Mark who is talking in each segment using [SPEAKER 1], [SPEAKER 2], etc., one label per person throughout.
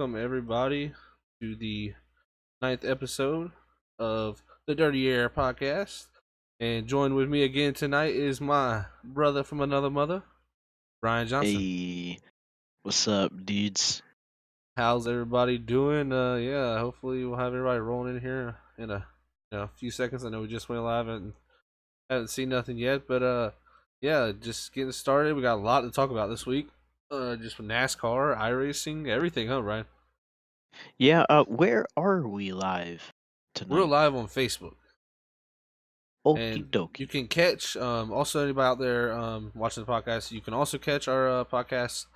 [SPEAKER 1] welcome everybody to the ninth episode of the Dirty Air podcast. And joined with me again tonight is my brother from another mother, Brian Johnson.
[SPEAKER 2] Hey, what's up, dudes?
[SPEAKER 1] How's everybody doing? Yeah, hopefully we'll have everybody rolling in here in a few seconds. I know we just went live and haven't seen nothing yet, but yeah, just getting started. We got a lot to talk about this week. Just with NASCAR, iRacing, everything, huh, Brian?
[SPEAKER 2] Yeah, where are we live
[SPEAKER 1] We're
[SPEAKER 2] tonight?
[SPEAKER 1] live on Facebook.
[SPEAKER 2] Okie
[SPEAKER 1] And you
[SPEAKER 2] dokie.
[SPEAKER 1] can catch also anybody out there watching the podcast, you can also catch our podcast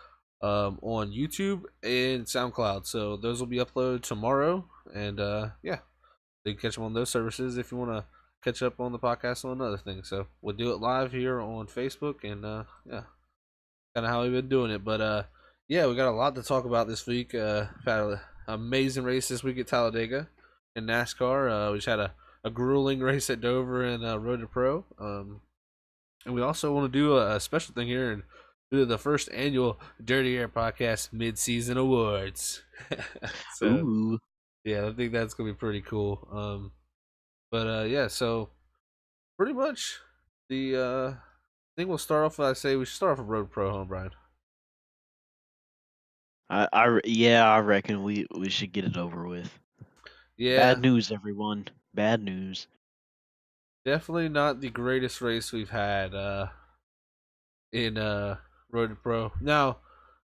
[SPEAKER 1] on YouTube and SoundCloud. So those will be uploaded tomorrow, and yeah, you can catch them on those services if you want to catch up on the podcast on another thing. So we'll do it live here on Facebook, and yeah, kind of how we've been doing it. But yeah, we got a lot to talk about this week. Had an amazing race this week at Talladega in NASCAR. We just had a grueling race at Dover and Road to Pro. And we also want to do a special thing here and do the first annual Dirty Air Podcast mid-season awards. So
[SPEAKER 2] Ooh.
[SPEAKER 1] yeah, I think that's gonna be pretty cool. But yeah, so pretty much the I think we'll start off. I say we should start off with Road Pro, huh, Brian?
[SPEAKER 2] Yeah, I reckon we should get it over with.
[SPEAKER 1] Yeah,
[SPEAKER 2] Bad news, everyone. Bad news.
[SPEAKER 1] definitely not the greatest race we've had in Road to Pro. Now,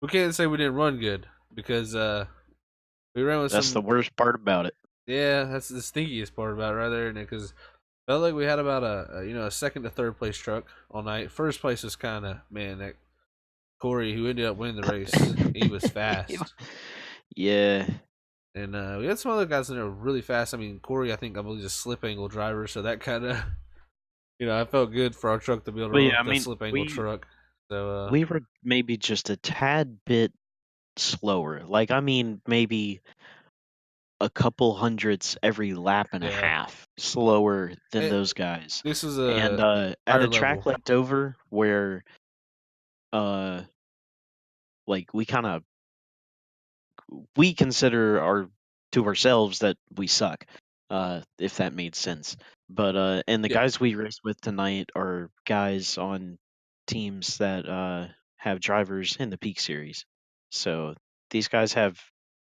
[SPEAKER 1] we can't say we didn't run good because we ran with
[SPEAKER 2] That's the
[SPEAKER 1] some.
[SPEAKER 2] worst part about it.
[SPEAKER 1] Yeah, that's the stinkiest part about it right there, because felt like we had about a second to third place truck all night. First place was kind of, man, that Corey who ended up winning the race. He was fast,
[SPEAKER 2] Yeah.
[SPEAKER 1] and we had some other guys in there really fast. I mean, Corey, I believe, is a slip angle driver, so that kind of I felt good for our truck to be able to
[SPEAKER 2] But
[SPEAKER 1] run
[SPEAKER 2] yeah,
[SPEAKER 1] with
[SPEAKER 2] I
[SPEAKER 1] that
[SPEAKER 2] mean,
[SPEAKER 1] slip angle
[SPEAKER 2] we
[SPEAKER 1] truck. So
[SPEAKER 2] we were maybe just a tad bit slower. Like, I mean, maybe a couple hundredths every lap and a
[SPEAKER 1] yeah,
[SPEAKER 2] half slower than
[SPEAKER 1] it,
[SPEAKER 2] those guys.
[SPEAKER 1] this is
[SPEAKER 2] And
[SPEAKER 1] a
[SPEAKER 2] at
[SPEAKER 1] higher
[SPEAKER 2] a track
[SPEAKER 1] level.
[SPEAKER 2] like Dover, where uh, like we consider our to ourselves that we suck, if that made sense. But and the
[SPEAKER 1] Yeah,
[SPEAKER 2] guys we race with tonight are guys on teams that have drivers in the Peak Series. So these guys have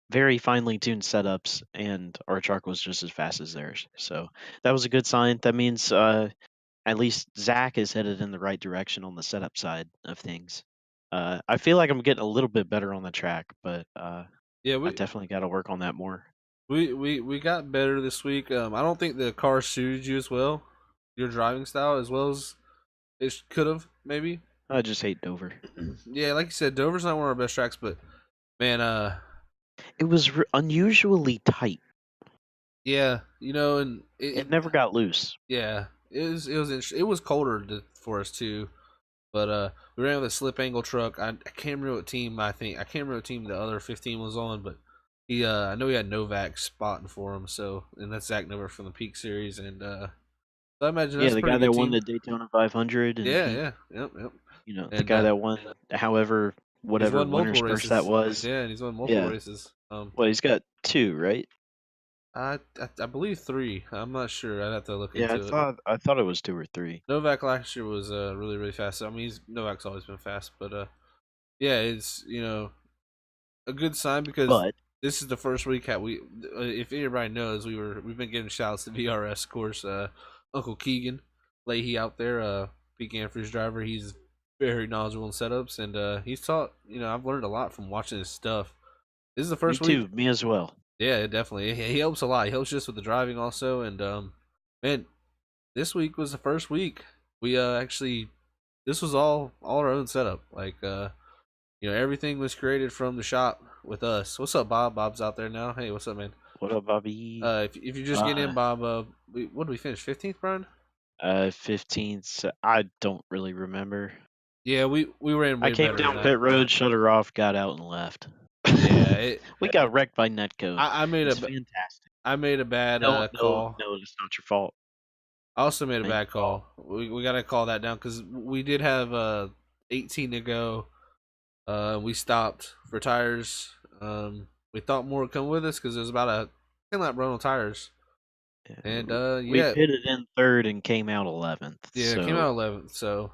[SPEAKER 2] very finely tuned setups, and our truck was just as fast as theirs. So that was a good sign. That means at least Zach is headed in the right direction on the setup side of things. I feel like I'm getting a little bit better on the track, but
[SPEAKER 1] yeah,
[SPEAKER 2] I definitely got to work on that more.
[SPEAKER 1] we got better this week. I don't think the car suited you as well, your driving style as well as it could have maybe.
[SPEAKER 2] I just hate Dover.
[SPEAKER 1] Yeah, like you said, Dover's not one of our best tracks, but man,
[SPEAKER 2] It was unusually tight.
[SPEAKER 1] yeah, and
[SPEAKER 2] It never got loose.
[SPEAKER 1] yeah, it was colder for us too, but we ran with a slip angle truck. I can't remember what team I can't remember what team the other 15 was on, but he I know he had Novak spotting for him, so and that's Zach Novak from the Peak Series, and so I imagine
[SPEAKER 2] Yeah,
[SPEAKER 1] that's a
[SPEAKER 2] the
[SPEAKER 1] pretty
[SPEAKER 2] guy
[SPEAKER 1] good
[SPEAKER 2] that won
[SPEAKER 1] team.
[SPEAKER 2] the Daytona 500, and
[SPEAKER 1] Yeah,
[SPEAKER 2] he,
[SPEAKER 1] yeah, yep.
[SPEAKER 2] the
[SPEAKER 1] And
[SPEAKER 2] guy that won, however,
[SPEAKER 1] he's
[SPEAKER 2] whatever
[SPEAKER 1] won
[SPEAKER 2] winner's
[SPEAKER 1] multiple
[SPEAKER 2] purse that
[SPEAKER 1] races.
[SPEAKER 2] was.
[SPEAKER 1] Yeah, and he's won multiple
[SPEAKER 2] Yeah.
[SPEAKER 1] races.
[SPEAKER 2] Well, he's got two, right?
[SPEAKER 1] I believe three. I'm not sure. I'd have to look
[SPEAKER 2] Yeah,
[SPEAKER 1] into it.
[SPEAKER 2] I thought it was two or three.
[SPEAKER 1] Novak last year was really fast. I mean, Novak's always been fast, but yeah, it's a good sign because
[SPEAKER 2] But
[SPEAKER 1] this is the first week that if anybody knows, we've been giving shouts to VRS, of course. Uncle Keegan Leahy out there, Peak Anfridge driver. He's very knowledgeable in setups, and he's taught. I've learned a lot from watching his stuff. This is the
[SPEAKER 2] me
[SPEAKER 1] first week.
[SPEAKER 2] too, me as well.
[SPEAKER 1] Yeah, definitely. He helps a lot. He helps just with the driving also, and man, this week was the first week we actually this was all our own setup. Like everything was created from the shop with us. What's up, Bob? Bob's out there now. Hey, what's up, man?
[SPEAKER 2] What up, Bobby?
[SPEAKER 1] If you just get in, Bob, what did we finish? 15th, Brian?
[SPEAKER 2] 15th. I don't really remember.
[SPEAKER 1] Yeah, we ran
[SPEAKER 2] I
[SPEAKER 1] way
[SPEAKER 2] came
[SPEAKER 1] better than
[SPEAKER 2] down
[SPEAKER 1] that.
[SPEAKER 2] pit road, shut her off, got out, and left.
[SPEAKER 1] Yeah,
[SPEAKER 2] We got wrecked by Netco.
[SPEAKER 1] I made
[SPEAKER 2] It's fantastic.
[SPEAKER 1] I made a bad
[SPEAKER 2] No,
[SPEAKER 1] call.
[SPEAKER 2] it's not your fault.
[SPEAKER 1] I also made a
[SPEAKER 2] Ain't
[SPEAKER 1] bad
[SPEAKER 2] your fault.
[SPEAKER 1] call. We got to call that down because we did have 18 to go. We stopped for tires. We we thought more would come with us because it was about a 10 lap run on tires. And
[SPEAKER 2] We
[SPEAKER 1] yeah,
[SPEAKER 2] pitted in third and came out 11th.
[SPEAKER 1] yeah, it came out
[SPEAKER 2] So
[SPEAKER 1] 11th. So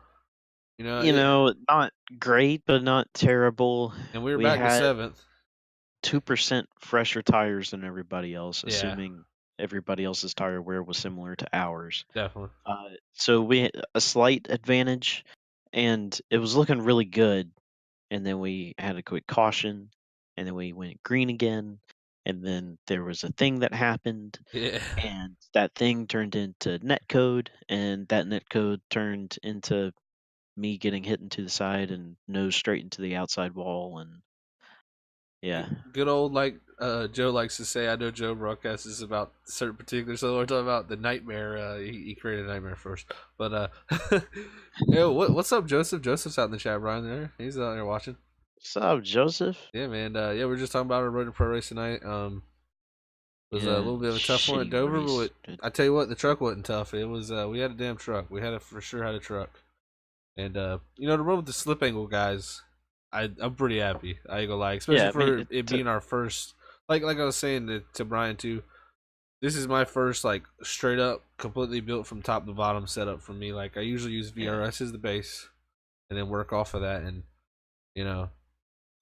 [SPEAKER 2] you know, not great, but not terrible.
[SPEAKER 1] and we were
[SPEAKER 2] We
[SPEAKER 1] back to
[SPEAKER 2] had
[SPEAKER 1] seventh.
[SPEAKER 2] 2% fresher tires than everybody else,
[SPEAKER 1] Yeah,
[SPEAKER 2] assuming everybody else's tire wear was similar to ours.
[SPEAKER 1] definitely.
[SPEAKER 2] So we had a slight advantage, and it was looking really good. And then we had a quick caution, and then we went green again. And then there was a thing that happened,
[SPEAKER 1] Yeah,
[SPEAKER 2] and that thing turned into netcode, and that netcode turned into me getting hit into the side and nose straight into the outside wall. And yeah,
[SPEAKER 1] good old like Joe likes to say. I know Joe broadcasts this about certain particulars. So we're talking about the nightmare. He created a nightmare first, but yo, what's up, Joseph? Joseph's out in the chat, Brian. There, he's out there watching.
[SPEAKER 2] what's up, Joseph?
[SPEAKER 1] Yeah, man. Yeah, we are just talking about our road to pro race tonight. It was a
[SPEAKER 2] Yeah,
[SPEAKER 1] little bit of a tough one at
[SPEAKER 2] shitty
[SPEAKER 1] Dover,
[SPEAKER 2] race.
[SPEAKER 1] but I tell you what, the truck wasn't tough. It was we had a damn truck. We had a for sure had a truck, and to run with the slip angle guys, I'm pretty happy. I ain't gonna lie, especially
[SPEAKER 2] Yeah, I mean,
[SPEAKER 1] for it being our first. Like I was saying to Brian too. This is my first like straight up, completely built from top to bottom setup for me. Like I usually use
[SPEAKER 2] yeah.
[SPEAKER 1] VRS as the base, and then work off of that, and you know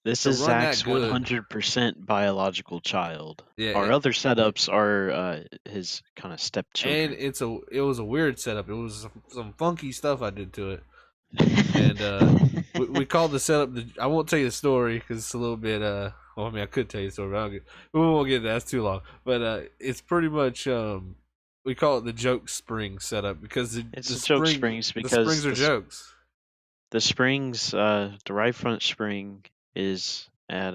[SPEAKER 2] This
[SPEAKER 1] to
[SPEAKER 2] is
[SPEAKER 1] run that
[SPEAKER 2] Zach's
[SPEAKER 1] good.
[SPEAKER 2] 100% biological child.
[SPEAKER 1] Yeah,
[SPEAKER 2] Our other setups are his kind of
[SPEAKER 1] and
[SPEAKER 2] stepchildren.
[SPEAKER 1] it was a weird setup. It was some funky stuff I did to it, and we called the setup. I won't tell you the story because it's a little bit. Well, I mean, I could tell you the story, but we won't get that. That's too long. But it's pretty much we call it the joke spring setup because
[SPEAKER 2] It's a joke springs
[SPEAKER 1] the
[SPEAKER 2] because
[SPEAKER 1] springs are jokes.
[SPEAKER 2] the springs, the right front spring is at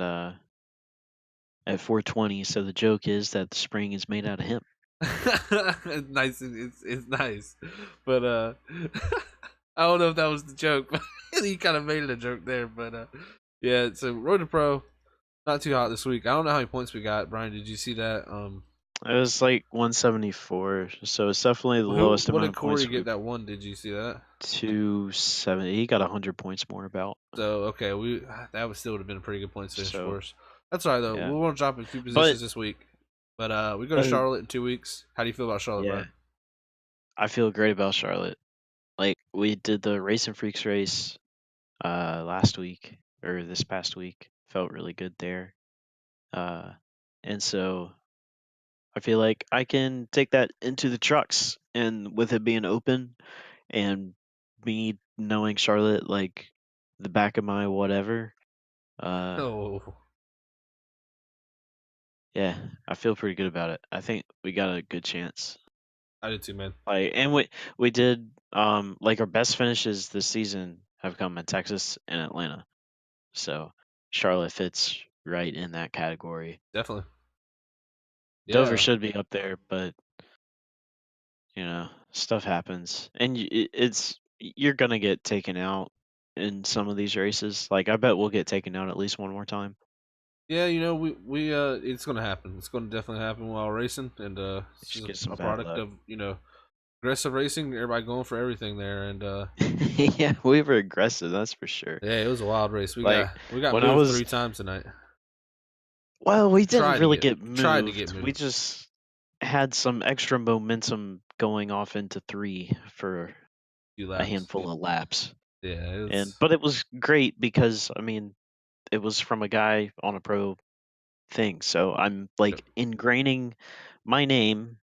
[SPEAKER 2] 420. So the joke is that the spring is made out of him.
[SPEAKER 1] It's nice. It's nice, but I don't know if that was the joke. But he kind of made it a joke there. But yeah. So road to pro, not too hot this week. I don't know how many points we got. Brian, did you see that?
[SPEAKER 2] It was like 174, so it's definitely the
[SPEAKER 1] Who?
[SPEAKER 2] lowest
[SPEAKER 1] What
[SPEAKER 2] amount
[SPEAKER 1] did
[SPEAKER 2] of
[SPEAKER 1] Corey
[SPEAKER 2] points
[SPEAKER 1] get
[SPEAKER 2] we've.
[SPEAKER 1] that one? Did you see that?
[SPEAKER 2] 270. He got 100 points more about.
[SPEAKER 1] So okay, we that would still would have been a pretty good points finish
[SPEAKER 2] So
[SPEAKER 1] for us. That's all right though.
[SPEAKER 2] yeah,
[SPEAKER 1] We won't drop a few
[SPEAKER 2] but
[SPEAKER 1] positions this week, but we go to
[SPEAKER 2] uh,
[SPEAKER 1] Charlotte in 2 weeks. How do you feel about Charlotte,
[SPEAKER 2] yeah,
[SPEAKER 1] Brian?
[SPEAKER 2] I feel great about Charlotte. Like we did the Race and Freaks race last week or this past week. Felt really good there. Uh, and so I feel like I can take that into the trucks, and with it being open and me knowing Charlotte like the back of my whatever, uh,
[SPEAKER 1] Oh,
[SPEAKER 2] yeah, I feel pretty good about it. I think we got a good chance.
[SPEAKER 1] I did too, man.
[SPEAKER 2] Like, and we did like our best finishes this season have come in Texas and Atlanta. So Charlotte fits right in that category.
[SPEAKER 1] Definitely.
[SPEAKER 2] Dover
[SPEAKER 1] Yeah.
[SPEAKER 2] should be up there, but stuff happens, and it's you're gonna get taken out in some of these races. Like I bet we'll get taken out at least one more time.
[SPEAKER 1] Yeah, we it's gonna happen. It's gonna definitely happen while racing, and it's
[SPEAKER 2] Just
[SPEAKER 1] just
[SPEAKER 2] get some
[SPEAKER 1] a
[SPEAKER 2] bad
[SPEAKER 1] product
[SPEAKER 2] luck.
[SPEAKER 1] of aggressive racing. Everybody going for everything there, and
[SPEAKER 2] Yeah, we were aggressive, that's for sure.
[SPEAKER 1] yeah, it was a wild race.
[SPEAKER 2] Like
[SPEAKER 1] We got
[SPEAKER 2] when I
[SPEAKER 1] moved
[SPEAKER 2] was,
[SPEAKER 1] 3 times tonight.
[SPEAKER 2] well, we didn't
[SPEAKER 1] Tried to
[SPEAKER 2] really
[SPEAKER 1] get
[SPEAKER 2] get
[SPEAKER 1] tried to get
[SPEAKER 2] moved. We
[SPEAKER 1] moved.
[SPEAKER 2] just had some extra momentum going off into three for
[SPEAKER 1] Few
[SPEAKER 2] a
[SPEAKER 1] laps.
[SPEAKER 2] handful of laps.
[SPEAKER 1] Yeah, it
[SPEAKER 2] And
[SPEAKER 1] was.
[SPEAKER 2] but it was great because I mean, it was from a guy on a pro thing. So I'm
[SPEAKER 1] Yep.
[SPEAKER 2] like ingraining my name,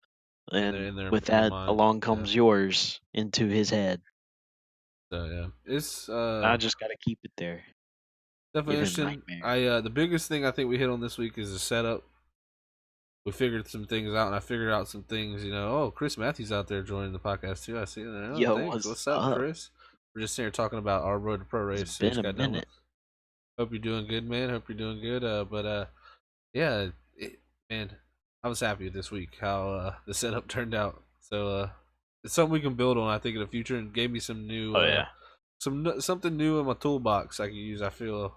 [SPEAKER 2] and with
[SPEAKER 1] In their
[SPEAKER 2] that
[SPEAKER 1] mind.
[SPEAKER 2] along
[SPEAKER 1] Yeah.
[SPEAKER 2] comes yours into his head.
[SPEAKER 1] So yeah, it's
[SPEAKER 2] I just got to keep it there.
[SPEAKER 1] definitely
[SPEAKER 2] Give him
[SPEAKER 1] interesting.
[SPEAKER 2] nightmares.
[SPEAKER 1] I the biggest thing I think we hit on this week is the setup. We figured some things out, and I figured out some things. Oh, Chris Matthews out there joining the podcast too. I see that. Oh,
[SPEAKER 2] Yo,
[SPEAKER 1] thanks.
[SPEAKER 2] what's
[SPEAKER 1] What's up,
[SPEAKER 2] up?
[SPEAKER 1] Hris? We're just here talking about our road to pro
[SPEAKER 2] It's
[SPEAKER 1] race. So we
[SPEAKER 2] been
[SPEAKER 1] just
[SPEAKER 2] a
[SPEAKER 1] got done with.
[SPEAKER 2] minute.
[SPEAKER 1] Hope you're doing good, man. Hope you're doing good. But yeah, man, I was happy with this week how the setup turned out. So it's something we can build on, I think, in the future, and gave me some new
[SPEAKER 2] Oh yeah.
[SPEAKER 1] something new in my toolbox I can use. I feel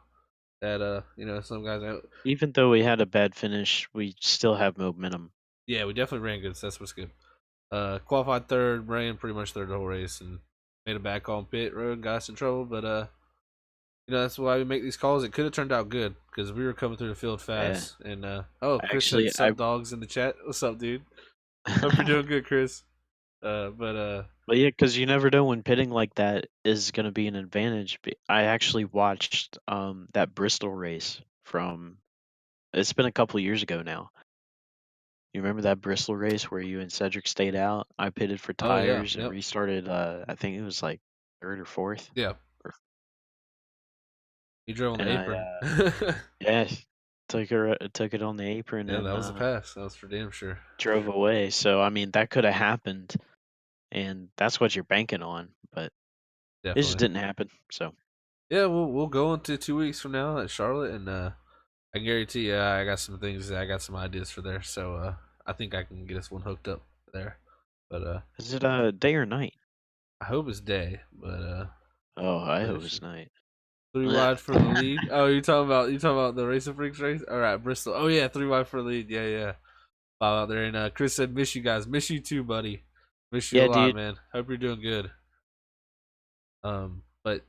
[SPEAKER 1] that some guys.
[SPEAKER 2] Even though we had a bad finish, we still have momentum.
[SPEAKER 1] Yeah, we definitely ran good. So that's what's good. Qualified third, ran pretty much third the whole race, and made a bad call on pit road, got us in trouble. But That's why we make these calls. It could have turned out good because we were coming through the field
[SPEAKER 2] Yeah,
[SPEAKER 1] fast. And oh, Chris said
[SPEAKER 2] actually, I
[SPEAKER 1] "sup dogs" in the chat. What's up, dude? Hope you're doing good, Chris. But
[SPEAKER 2] but yeah, because you never know when pitting like that is going to be an advantage. I actually watched that Bristol race from. It's been a couple years ago now. You remember that Bristol race where you and Cedric stayed out? I pitted for
[SPEAKER 1] oh yeah,
[SPEAKER 2] tires and
[SPEAKER 1] yep,
[SPEAKER 2] restarted. I think it was like third or fourth,
[SPEAKER 1] yeah.
[SPEAKER 2] or,
[SPEAKER 1] He drove on the
[SPEAKER 2] and I
[SPEAKER 1] apron.
[SPEAKER 2] yeah took it on the apron
[SPEAKER 1] Yeah, that
[SPEAKER 2] and
[SPEAKER 1] was a pass. That was for damn sure.
[SPEAKER 2] drove away. So I mean that could have happened, and that's what you're banking on, but it just
[SPEAKER 1] Definitely.
[SPEAKER 2] didn't happen. So
[SPEAKER 1] Yeah, we'll go into 2 weeks from now at Charlotte, and I guarantee you, I got some things. I got some ideas for there. So I think I can get us one hooked up there. But
[SPEAKER 2] is it day or night?
[SPEAKER 1] I hope it's day.
[SPEAKER 2] Oh, I
[SPEAKER 1] But
[SPEAKER 2] hope
[SPEAKER 1] it
[SPEAKER 2] it's
[SPEAKER 1] should.
[SPEAKER 2] night.
[SPEAKER 1] Three wide for the lead. Oh, you talking about the Racing Freaks race? All right, Bristol. Oh yeah, 3 wide for the lead. Yeah, yeah. Bob out there, and Chris said, "Miss you guys. Miss you too, buddy. Miss you a
[SPEAKER 2] Yeah,
[SPEAKER 1] lot,
[SPEAKER 2] dude.
[SPEAKER 1] man. Hope you're doing good." But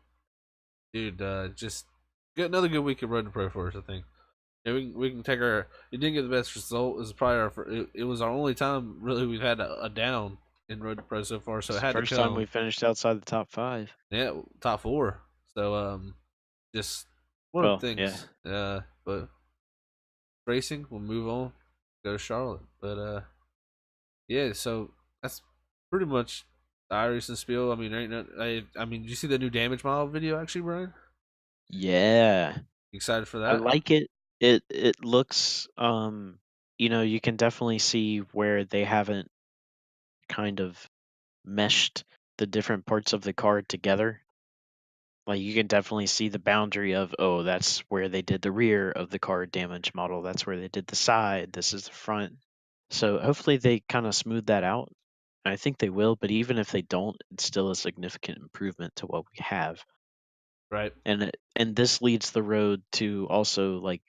[SPEAKER 1] dude, just get another good week of Road to Pro for us. I think. Yeah, we can take our. It didn't get the best result. It was probably it was our only time really we've had a down in Road to Pro so far. So
[SPEAKER 2] It's
[SPEAKER 1] it
[SPEAKER 2] the
[SPEAKER 1] had to
[SPEAKER 2] first time
[SPEAKER 1] come.
[SPEAKER 2] we finished outside the top 5.
[SPEAKER 1] Yeah, top four. So just one of
[SPEAKER 2] Well,
[SPEAKER 1] the
[SPEAKER 2] yeah.
[SPEAKER 1] things. But racing, we'll move on. Go to Charlotte. But yeah. So that's pretty much the Irish and spiel. I mean, ain't no, I mean, did you see the new Damage Model video actually, Brian?
[SPEAKER 2] Yeah.
[SPEAKER 1] You excited for
[SPEAKER 2] I
[SPEAKER 1] that?
[SPEAKER 2] like it. It looks you can definitely see where they haven't kind of meshed the different parts of the card together. Like you can definitely see the boundary of, oh, that's where they did the rear of the card damage model. That's where they did the side. This is the front. So hopefully they kind of smooth that out. I think they will, but even if they don't, it's still a significant improvement to what we have.
[SPEAKER 1] Right.
[SPEAKER 2] And this leads the road to also like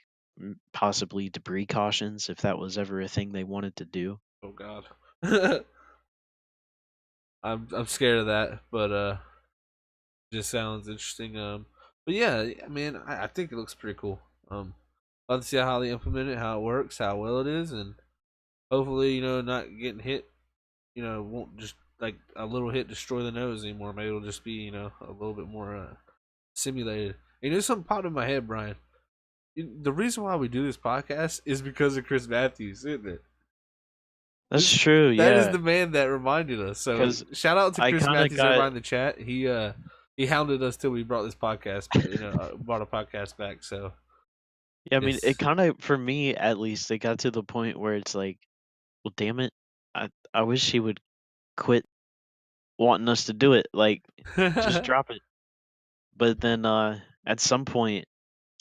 [SPEAKER 2] possibly debris cautions if that was ever a thing they wanted to do.
[SPEAKER 1] Oh God. I'm scared of that, but just sounds interesting. But yeah, I mean, I think it looks pretty cool. Love to see how they implement it, how it works, how well it is, and hopefully, not getting hit. Won't just like a little hit destroy the nose anymore. Maybe it'll just be, a little bit more simulated. And there's something popped in my head, Brian. The reason why we do this podcast is because of Chris Matthews, isn't it?
[SPEAKER 2] That's
[SPEAKER 1] This
[SPEAKER 2] true,
[SPEAKER 1] that is
[SPEAKER 2] yeah.
[SPEAKER 1] the man that reminded us. So
[SPEAKER 2] Because
[SPEAKER 1] shout out to
[SPEAKER 2] I
[SPEAKER 1] Chris
[SPEAKER 2] kind of
[SPEAKER 1] Matthews,
[SPEAKER 2] got
[SPEAKER 1] everybody in the chat. He hounded us till we brought this podcast, brought a podcast back. So
[SPEAKER 2] yeah, I mean, it
[SPEAKER 1] yes,
[SPEAKER 2] kind of for me at least, it got to the point where it's like, well, damn it, I wish he would quit wanting us to do it. Like, just drop it. But then at some point,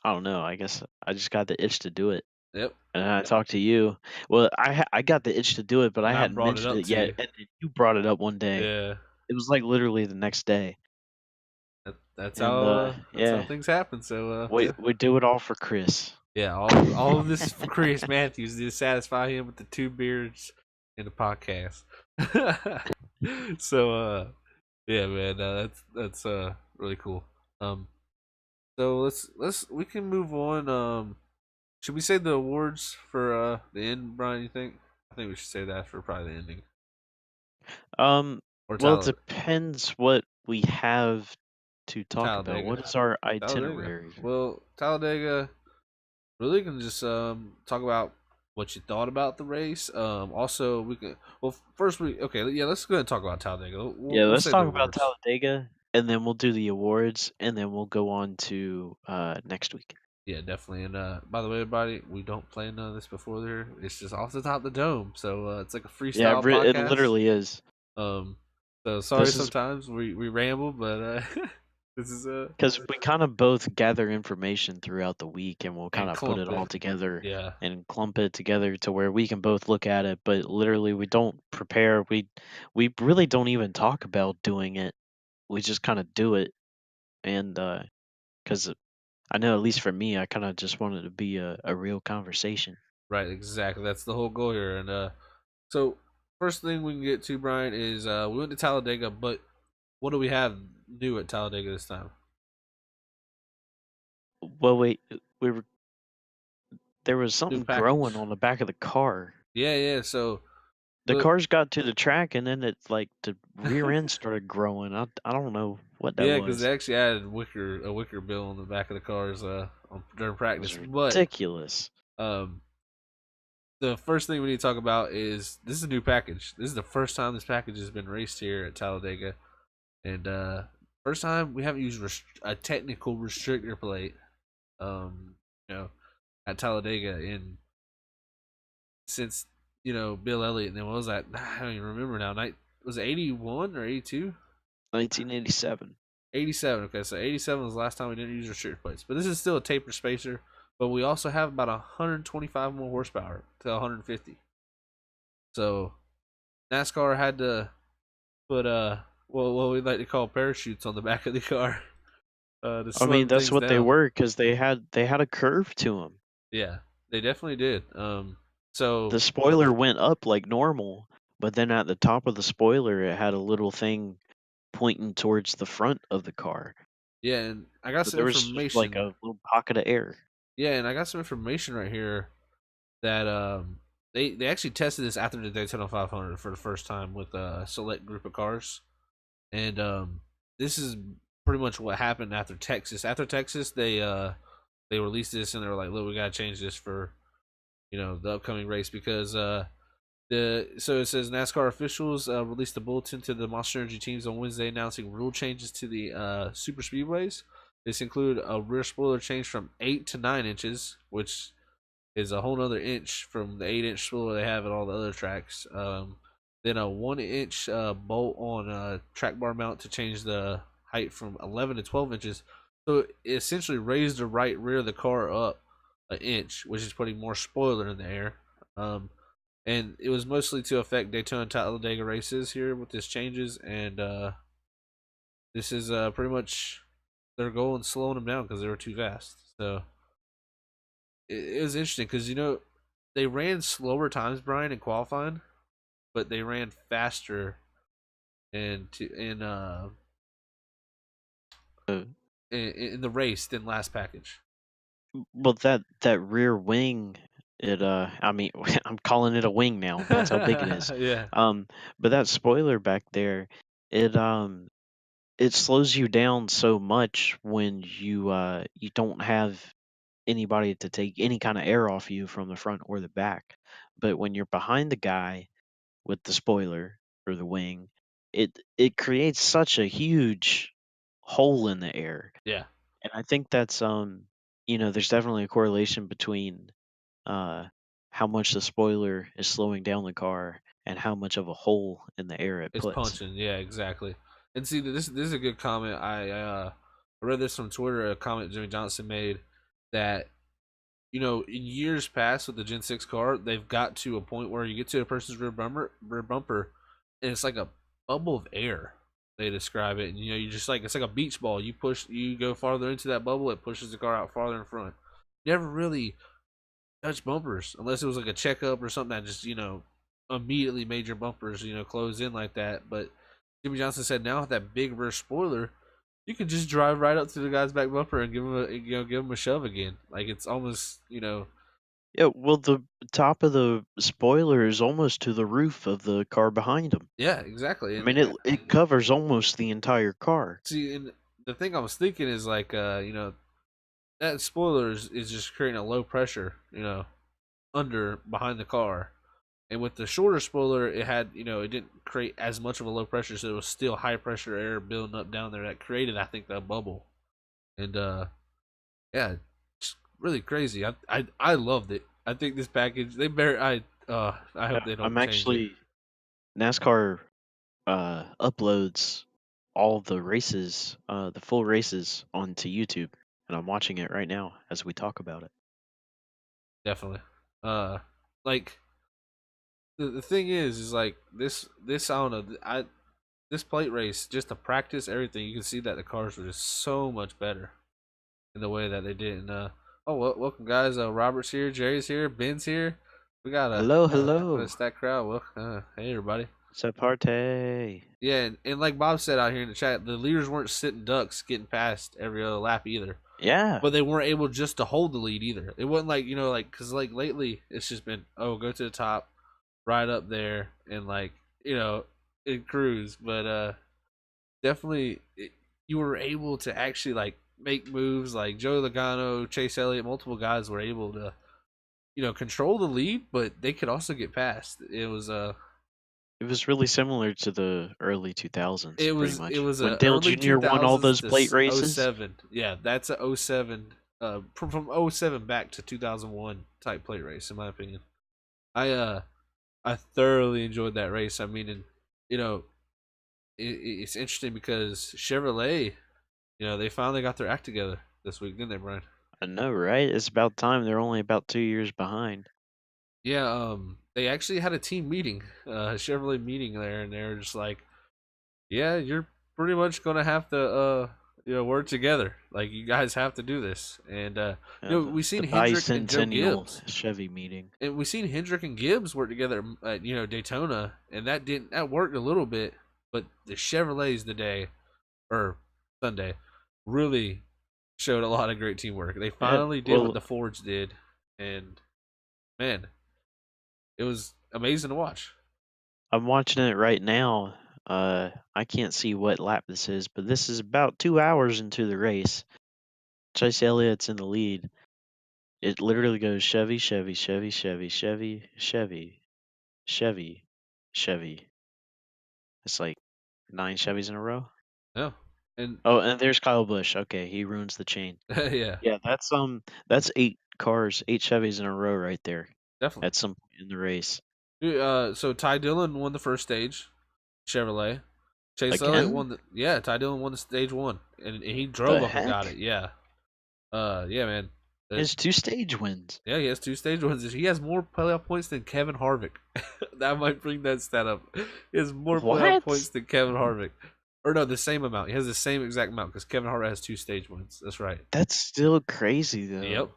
[SPEAKER 2] I don't know. I guess I just got the itch to do it.
[SPEAKER 1] yep.
[SPEAKER 2] And I talked to you. Well, I got the itch to do it, but I
[SPEAKER 1] And I
[SPEAKER 2] hadn't
[SPEAKER 1] brought it
[SPEAKER 2] mentioned
[SPEAKER 1] up
[SPEAKER 2] it
[SPEAKER 1] to
[SPEAKER 2] yet.
[SPEAKER 1] you.
[SPEAKER 2] And then you brought it up one day.
[SPEAKER 1] Yeah,
[SPEAKER 2] It was like literally the next day.
[SPEAKER 1] that's
[SPEAKER 2] And
[SPEAKER 1] how
[SPEAKER 2] yeah,
[SPEAKER 1] things happen. So
[SPEAKER 2] we
[SPEAKER 1] yeah,
[SPEAKER 2] we do it all for Chris.
[SPEAKER 1] yeah. All of this is for Chris Matthews to satisfy him with the two beards in the podcast. So yeah, man, that's really cool. Um, so we can move on. Should we say the awards for the end, Brian? You think? I think we should say that for probably the ending
[SPEAKER 2] Um,
[SPEAKER 1] or
[SPEAKER 2] well, it
[SPEAKER 1] Talladega.
[SPEAKER 2] depends what we have to talk about. What
[SPEAKER 1] Talladega.
[SPEAKER 2] is our
[SPEAKER 1] Talladega.
[SPEAKER 2] itinerary?
[SPEAKER 1] Well, Talladega. Really can just talk about what you thought about the race. Also, we can. Well, first we okay. Yeah, let's go ahead and talk about Talladega.
[SPEAKER 2] Yeah,
[SPEAKER 1] We'll
[SPEAKER 2] let's
[SPEAKER 1] say the
[SPEAKER 2] talk about
[SPEAKER 1] awards.
[SPEAKER 2] Talladega, and then we'll do the awards, and then we'll go on to next week.
[SPEAKER 1] Yeah, definitely. And by the way, everybody, we don't plan none of this before there. It's just off the top of the dome. So it's like a
[SPEAKER 2] Yeah,
[SPEAKER 1] freestyle
[SPEAKER 2] it
[SPEAKER 1] podcast.
[SPEAKER 2] literally is.
[SPEAKER 1] Um, so sorry
[SPEAKER 2] This is
[SPEAKER 1] sometimes we ramble, but this is
[SPEAKER 2] because we kind of both gather information throughout the week, and we'll kind
[SPEAKER 1] and
[SPEAKER 2] of put it
[SPEAKER 1] clump
[SPEAKER 2] all
[SPEAKER 1] it.
[SPEAKER 2] together
[SPEAKER 1] Yeah,
[SPEAKER 2] and clump it together to where we can both look at it. But literally, we don't prepare. We really don't even talk about doing it. We just kind of do it, and because I know at least for me, I kind of just wanted to be a real conversation.
[SPEAKER 1] right. Exactly. That's the whole goal here. And so first thing we can get to, Brian, is we went to Talladega, but what do we have new at Talladega this time?
[SPEAKER 2] Well, wait, we were there was
[SPEAKER 1] New
[SPEAKER 2] something growing
[SPEAKER 1] package.
[SPEAKER 2] on the back of the car.
[SPEAKER 1] Yeah, yeah. So
[SPEAKER 2] The
[SPEAKER 1] the
[SPEAKER 2] cars got to the track, and then it like the rear end started growing. I don't know what that
[SPEAKER 1] yeah, because
[SPEAKER 2] was.
[SPEAKER 1] they actually added a wicker bill on the back of the cars during
[SPEAKER 2] It was
[SPEAKER 1] practice. But
[SPEAKER 2] ridiculous.
[SPEAKER 1] um, the first thing we need to talk about is this is a new package. This is the first time this package has been raced here at Talladega, and first time we haven't used a technical restrictor plate. You know, at Talladega in since Bill Elliott. And then what was that? I don't even remember now. Night was it 81 or 82?
[SPEAKER 2] 1987.
[SPEAKER 1] 87. Okay, so 87 was the last time we didn't use restrictor plates. But this is still a taper spacer. But we also have about 125 more horsepower to 150. So NASCAR had to put what we like to call parachutes on the back of the car to
[SPEAKER 2] I mean,
[SPEAKER 1] slow
[SPEAKER 2] that's
[SPEAKER 1] things
[SPEAKER 2] what they
[SPEAKER 1] down.
[SPEAKER 2] were because they had a curve to them.
[SPEAKER 1] Yeah, they definitely did. So
[SPEAKER 2] The spoiler went up like normal, but then at the top of the spoiler, it had a little thing pointing towards the front of the car.
[SPEAKER 1] yeah, and I got
[SPEAKER 2] So
[SPEAKER 1] some
[SPEAKER 2] there was just like
[SPEAKER 1] information.
[SPEAKER 2] a little pocket of air.
[SPEAKER 1] Yeah, and I got some information right here that they actually tested this after the Daytona 500 for the first time with a select group of cars, and this is pretty much what happened after Texas. After Texas, they released this and they were like, "Look, we gotta change this for the upcoming race because so it says NASCAR officials released a bulletin to the Monster Energy teams on Wednesday announcing rule changes to the super speedways. This include a rear spoiler change from 8 to 9 inches, which is a whole other inch from the 8 inch spoiler they have at all the other tracks. Then a 1 inch bolt on a track bar mount to change the height from 11 to 12 inches. So it essentially raised the right rear of the car up an inch, which is putting more spoiler in the air. And it was mostly to affect Daytona and Talladega races here with this changes, and this is pretty much their goal in slowing them down because they were too fast. So it was interesting because they ran slower times, Brian, in qualifying, but they ran faster in
[SPEAKER 2] Uh,
[SPEAKER 1] in the race than last package.
[SPEAKER 2] But that rear wing, I mean, I'm calling it a wing now. That's how big it is.
[SPEAKER 1] Yeah,
[SPEAKER 2] Um, but that spoiler back there, it it slows you down so much when you don't have anybody to take any kind of air off you from the front or the back. But when you're behind the guy with the spoiler or the wing, it creates such a huge hole in the air.
[SPEAKER 1] yeah,
[SPEAKER 2] And I think that's there's definitely a correlation between uh how much the spoiler is slowing down the car and how much of a hole in the air it
[SPEAKER 1] it's
[SPEAKER 2] puts.
[SPEAKER 1] punching. Yeah, exactly. And see, this is a good comment. I read this from Twitter. A comment Jimmy Johnson made that in years past with the Gen 6 car, they've got to a point where you get to a person's rear bumper, and it's like a bubble of air. They describe it, and you just like it's like a beach ball. You go farther into that bubble, it pushes the car out farther in front. You never really touch bumpers unless it was like a checkup or something that just immediately made your bumpers close in like that. But Jimmy Johnson said now with that big rear spoiler, you can just drive right up to the guy's back bumper and give him a shove again. Like it's almost
[SPEAKER 2] Yeah, well, the top of the spoiler is almost to the roof of the car behind him.
[SPEAKER 1] yeah, exactly.
[SPEAKER 2] I
[SPEAKER 1] And
[SPEAKER 2] mean, it covers almost the entire car.
[SPEAKER 1] see, and the thing I was thinking is like that spoiler is just creating a low pressure under behind the car. And with the shorter spoiler, it had it didn't create as much of a low pressure, so it was still high pressure air building up down there that created, I think, that bubble. And yeah, it's really crazy. I loved it. I think this package they bear. I hope
[SPEAKER 2] Yeah,
[SPEAKER 1] they
[SPEAKER 2] I'm
[SPEAKER 1] don't change it.
[SPEAKER 2] actually NASCAR uploads all the races, the full races onto YouTube, and I'm watching it right now as we talk about it.
[SPEAKER 1] Definitely. Uh, like the thing is like this I don't know. This plate race just to practice everything. You can see that the cars were just so much better in the way that they did. And oh, welcome guys. Robert's here, Jerry's here, Ben's here. We got
[SPEAKER 2] Hello,
[SPEAKER 1] a
[SPEAKER 2] hello.
[SPEAKER 1] stacked crowd. Well, hey everybody.
[SPEAKER 2] It's a party.
[SPEAKER 1] Yeah, and like Bob said out here in the chat, the leaders weren't sitting ducks getting past every other lap either.
[SPEAKER 2] Yeah.
[SPEAKER 1] but they weren't able just to hold the lead either. It wasn't like like because like lately it's just been go to the top, right up there, and like it cruise. But definitely you were able to actually like make moves like Joe Logano, Chase Elliott, multiple guys were able to control the lead, but they could also get past.
[SPEAKER 2] It was really similar to the early 2000s, pretty
[SPEAKER 1] It
[SPEAKER 2] much.
[SPEAKER 1] was
[SPEAKER 2] When
[SPEAKER 1] a
[SPEAKER 2] Dale
[SPEAKER 1] early
[SPEAKER 2] Jr. won all
[SPEAKER 1] 2000s
[SPEAKER 2] those plate
[SPEAKER 1] to
[SPEAKER 2] races.
[SPEAKER 1] '07. Yeah, that's a '07 from '07 back to 2001 type plate race in my opinion. I thoroughly enjoyed that race. I mean, and you know, it's interesting because Chevrolet, they finally got their act together this week, didn't they, Brian?
[SPEAKER 2] I know, right? It's about time. They're only about 2 years behind.
[SPEAKER 1] Yeah, they actually had a team meeting, a Chevrolet meeting there, and they were just like, "Yeah, you're pretty much gonna have to, work together. Like, you guys have to do this." And we've
[SPEAKER 2] The
[SPEAKER 1] seen Hendrick and Joe
[SPEAKER 2] bicentennial
[SPEAKER 1] Gibbs,
[SPEAKER 2] Chevy meeting.
[SPEAKER 1] and we've seen Hendrick and Gibbs work together at Daytona, and that worked a little bit, but the Chevrolets today or Sunday really showed a lot of great teamwork. They
[SPEAKER 2] Yeah,
[SPEAKER 1] finally did what
[SPEAKER 2] well,
[SPEAKER 1] the Fords did, and man, it was amazing to watch.
[SPEAKER 2] I'm watching it right now. I can't see what lap this is, but this is about 2 hours into the race. Chase Elliott's in the lead. It literally goes Chevy, Chevy, Chevy, Chevy, Chevy, Chevy, Chevy, Chevy. It's like 9 Chevys in a row.
[SPEAKER 1] Yeah, and
[SPEAKER 2] Oh, and there's Kyle Busch. Okay, he ruins the chain.
[SPEAKER 1] yeah,
[SPEAKER 2] Yeah, that's 8 cars, 8 Chevys in a row right there
[SPEAKER 1] definitely.
[SPEAKER 2] at some point in the race.
[SPEAKER 1] So Ty Dillon won the first stage, Chevrolet. Chase Elliott
[SPEAKER 2] Again?
[SPEAKER 1] won the Ty Dillon won the stage one, and he drove
[SPEAKER 2] The
[SPEAKER 1] up and got it.
[SPEAKER 2] heck?
[SPEAKER 1] Yeah, yeah, man.
[SPEAKER 2] He has 2 stage wins.
[SPEAKER 1] Yeah, he has two stage wins. He has more playoff points than Kevin Harvick. That might bring that stat up. He has more playoff
[SPEAKER 2] What?
[SPEAKER 1] points than Kevin Harvick. Or no, the same amount. He has the same exact amount because Kevin Harvick has two stage wins. That's right.
[SPEAKER 2] That's still crazy
[SPEAKER 1] Yep.
[SPEAKER 2] though.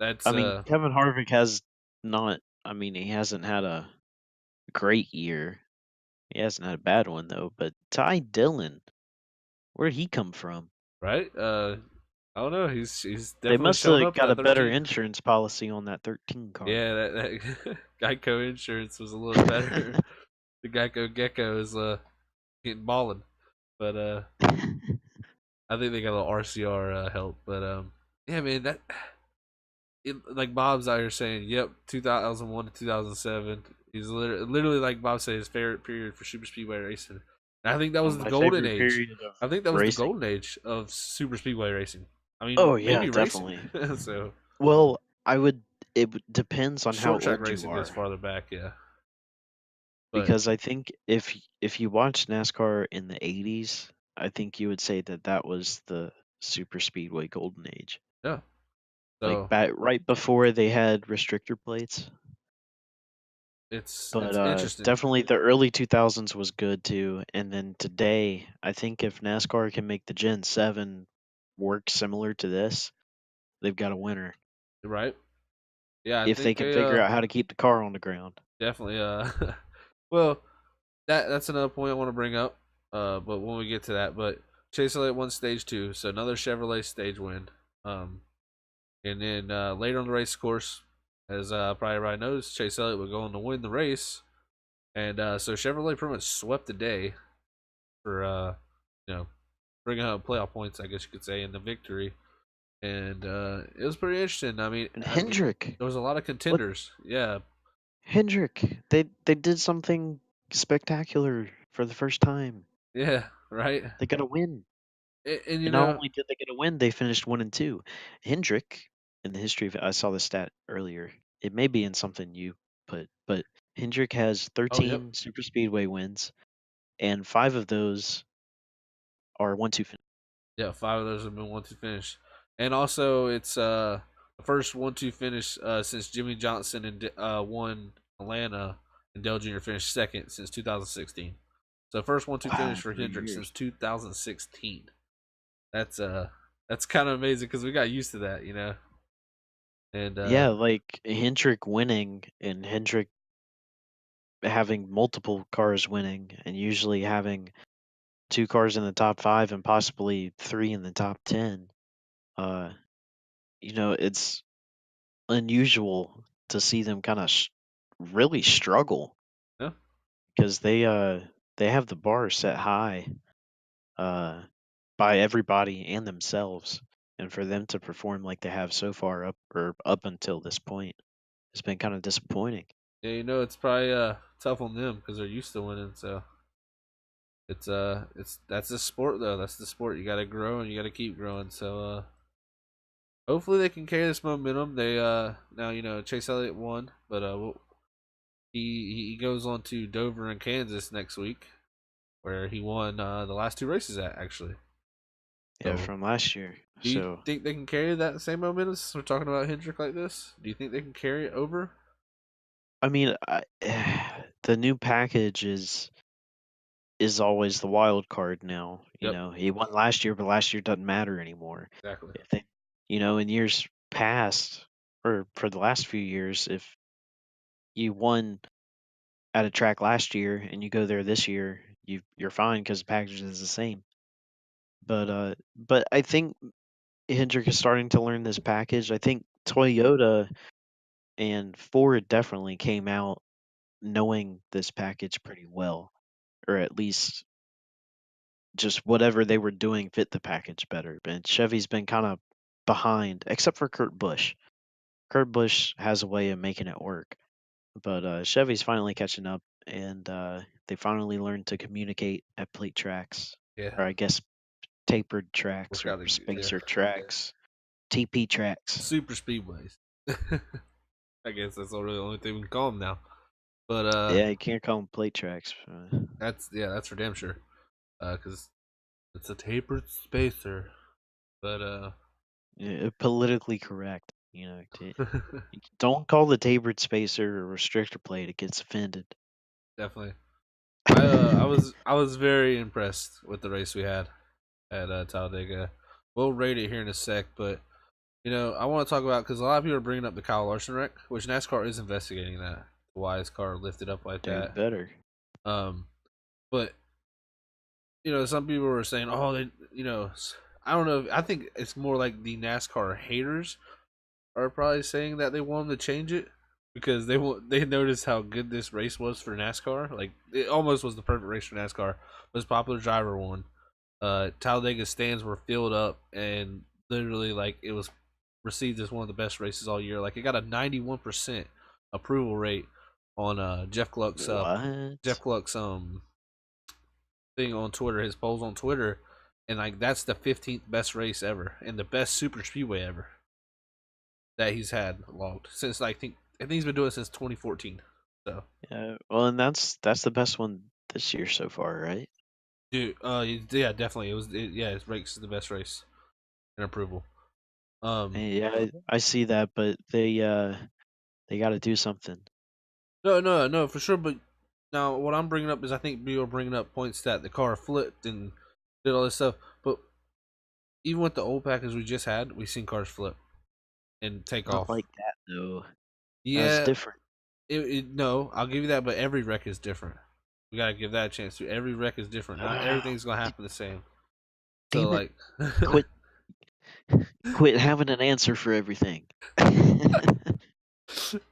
[SPEAKER 1] That's
[SPEAKER 2] I mean, Kevin Harvick has not. I mean, he hasn't had a great year. He hasn't had a bad one though. But Ty Dillon, where'd he come from?
[SPEAKER 1] right. I don't know. He's
[SPEAKER 2] They
[SPEAKER 1] definitely
[SPEAKER 2] must
[SPEAKER 1] showing
[SPEAKER 2] have
[SPEAKER 1] up in
[SPEAKER 2] got
[SPEAKER 1] that
[SPEAKER 2] a better
[SPEAKER 1] 13.
[SPEAKER 2] insurance policy on that 13 car.
[SPEAKER 1] Yeah, that Geico insurance was a little better. The Geico Gecko is getting balling, but I think they got a little RCR help. But yeah, man, like Bob's out here saying, "Yep, 2001 to 2007." He's literally like Bob said, his favorite period for super speedway racing. And I think that was the
[SPEAKER 2] My
[SPEAKER 1] golden
[SPEAKER 2] favorite
[SPEAKER 1] age.
[SPEAKER 2] period of
[SPEAKER 1] I think that was the
[SPEAKER 2] racing.
[SPEAKER 1] golden age of super speedway racing. I mean,
[SPEAKER 2] Oh yeah,
[SPEAKER 1] maybe racing.
[SPEAKER 2] definitely.
[SPEAKER 1] So
[SPEAKER 2] Well, I would. Depends on how
[SPEAKER 1] short track
[SPEAKER 2] old you
[SPEAKER 1] racing goes
[SPEAKER 2] are,
[SPEAKER 1] farther back, yeah. But
[SPEAKER 2] because I think if you watched NASCAR in the '80s, I think you would say that that was the super speedway golden age.
[SPEAKER 1] yeah,
[SPEAKER 2] Like
[SPEAKER 1] so
[SPEAKER 2] back right before they had restrictor plates. But
[SPEAKER 1] it's interesting,
[SPEAKER 2] definitely the early 2000s was good too. And then today, I think if NASCAR can make the Gen 7 work similar to this, they've got a winner.
[SPEAKER 1] right? Yeah, I
[SPEAKER 2] If they
[SPEAKER 1] think
[SPEAKER 2] can
[SPEAKER 1] they
[SPEAKER 2] figure out how to keep the car on the ground.
[SPEAKER 1] definitely well, that's another point I want to bring up. But when we get to that, but Chase Elliott won stage two, so another Chevrolet stage win. Um, and then later on the race course, as probably everybody knows, Chase Elliott would go on to win the race, and so Chevrolet pretty much swept the day for you know bringing home playoff points, I guess you could say, in the victory. And it was pretty interesting.
[SPEAKER 2] And
[SPEAKER 1] I mean,
[SPEAKER 2] Hendrick,
[SPEAKER 1] there was a lot of
[SPEAKER 2] what
[SPEAKER 1] contenders. Yeah,
[SPEAKER 2] Hendrick? They did something spectacular for the first time.
[SPEAKER 1] yeah, right.
[SPEAKER 2] They got a win.
[SPEAKER 1] And
[SPEAKER 2] And not only did they get a win, they finished 1 and 2. Hendrick, in the history of it, I saw the stat earlier. It may be in something you put, but Hendrick has
[SPEAKER 1] oh yep,
[SPEAKER 2] 13 super speedway wins, and 5 of those are 1-2 finish.
[SPEAKER 1] yeah, five of those have been 1-2 finish, and also it's the first 1-2 finish since Jimmy Johnson and won Atlanta, and Dale Jr. finished second since 2016. So first 1-2 finish
[SPEAKER 2] Wow,
[SPEAKER 1] for
[SPEAKER 2] 3
[SPEAKER 1] Hendrick since
[SPEAKER 2] years.
[SPEAKER 1] 2016. That's that's kind of amazing because we got used to that, and
[SPEAKER 2] Yeah, like Hendrick winning and Hendrick having multiple cars winning, and usually having 2 cars in the top 5 and possibly 3 in the top 10. Uh, it's unusual to see them kind of really struggle
[SPEAKER 1] Yeah,
[SPEAKER 2] because they have the bar set high uh by everybody and themselves, and for them to perform like they have so far up until this point has been kind of disappointing.
[SPEAKER 1] yeah. It's probably tough on them because they're used to winning. So it's that's the sport though. That's the sport. You got to grow and you got to keep growing. So hopefully they can carry this momentum. They now Chase Elliott won, but he goes on to Dover and Kansas next week, where he won the last two races at actually.
[SPEAKER 2] Yeah,
[SPEAKER 1] So
[SPEAKER 2] from last year.
[SPEAKER 1] do you
[SPEAKER 2] So
[SPEAKER 1] think they can carry that same momentum? Since we're talking about Hendrick like this, do you think they can carry it over?
[SPEAKER 2] I mean, the new package is always the wild card now.
[SPEAKER 1] Yep,
[SPEAKER 2] He won last year, but last year doesn't matter anymore.
[SPEAKER 1] exactly.
[SPEAKER 2] If they, in years past or for the last few years, if you won at a track last year and you go there this year, you're fine because the package is the same. But I think Hendrick is starting to learn this package. I think Toyota and Ford definitely came out knowing this package pretty well, or at least just whatever they were doing fit the package better. But Chevy's been kind of behind, except for Kurt Busch. Kurt Busch has a way of making it work, but Chevy's finally catching up, and they finally learned to communicate at plate tracks,
[SPEAKER 1] Yeah,
[SPEAKER 2] or I guess tapered tracks
[SPEAKER 1] work
[SPEAKER 2] or
[SPEAKER 1] out. Yeah,
[SPEAKER 2] spacer tracks, TP tracks.
[SPEAKER 1] super speedways. I guess that's really the only thing we can call them now. But
[SPEAKER 2] Yeah, you can't call them plate tracks.
[SPEAKER 1] that's for damn sure. Because it's a tapered spacer. But
[SPEAKER 2] Yeah, politically correct. Don't call the tapered spacer a restrictor plate. It gets offended.
[SPEAKER 1] definitely. I was very impressed with the race we had at Talladega. We'll rate it here in a sec, but I want to talk about because a lot of people are bringing up the Kyle Larson wreck, which NASCAR is investigating that. Why his car lifted up like
[SPEAKER 2] They
[SPEAKER 1] that?
[SPEAKER 2] better.
[SPEAKER 1] Um, but some people were saying, oh, I don't know. I think it's more like the NASCAR haters are probably saying that they want them to change it because they noticed how good this race was for NASCAR. Like it almost was the perfect race for NASCAR. Most popular driver won. Talladega stands were filled up and literally like it was received as one of the best races all year. Like it got a 91% approval rate on Jeff
[SPEAKER 2] What?
[SPEAKER 1] Gluck's thing on Twitter, his polls on Twitter, and like that's the 15th best race ever and the best super speedway ever that he's had logged since I think he's been doing it since 2014. So,
[SPEAKER 2] Yeah. Well, and that's the best one this year so far, right?
[SPEAKER 1] dude, yeah, definitely, yeah, his race is the best race in approval. Um,
[SPEAKER 2] Yeah, I see that, but they got to do something.
[SPEAKER 1] no, no, no, for sure. But now what I'm bringing up is I think we were bringing up points that the car flipped and did all this stuff. But even with the old package we just had, we seen cars flip and take
[SPEAKER 2] Not
[SPEAKER 1] off.
[SPEAKER 2] like that though. That's
[SPEAKER 1] Yeah,
[SPEAKER 2] different.
[SPEAKER 1] no, I'll give you that, but every wreck is different. We gotta give that a chance too. Every wreck is different. Not everything's gonna happen the same. So
[SPEAKER 2] Damn it!
[SPEAKER 1] like,
[SPEAKER 2] Quit, quit having an answer for everything.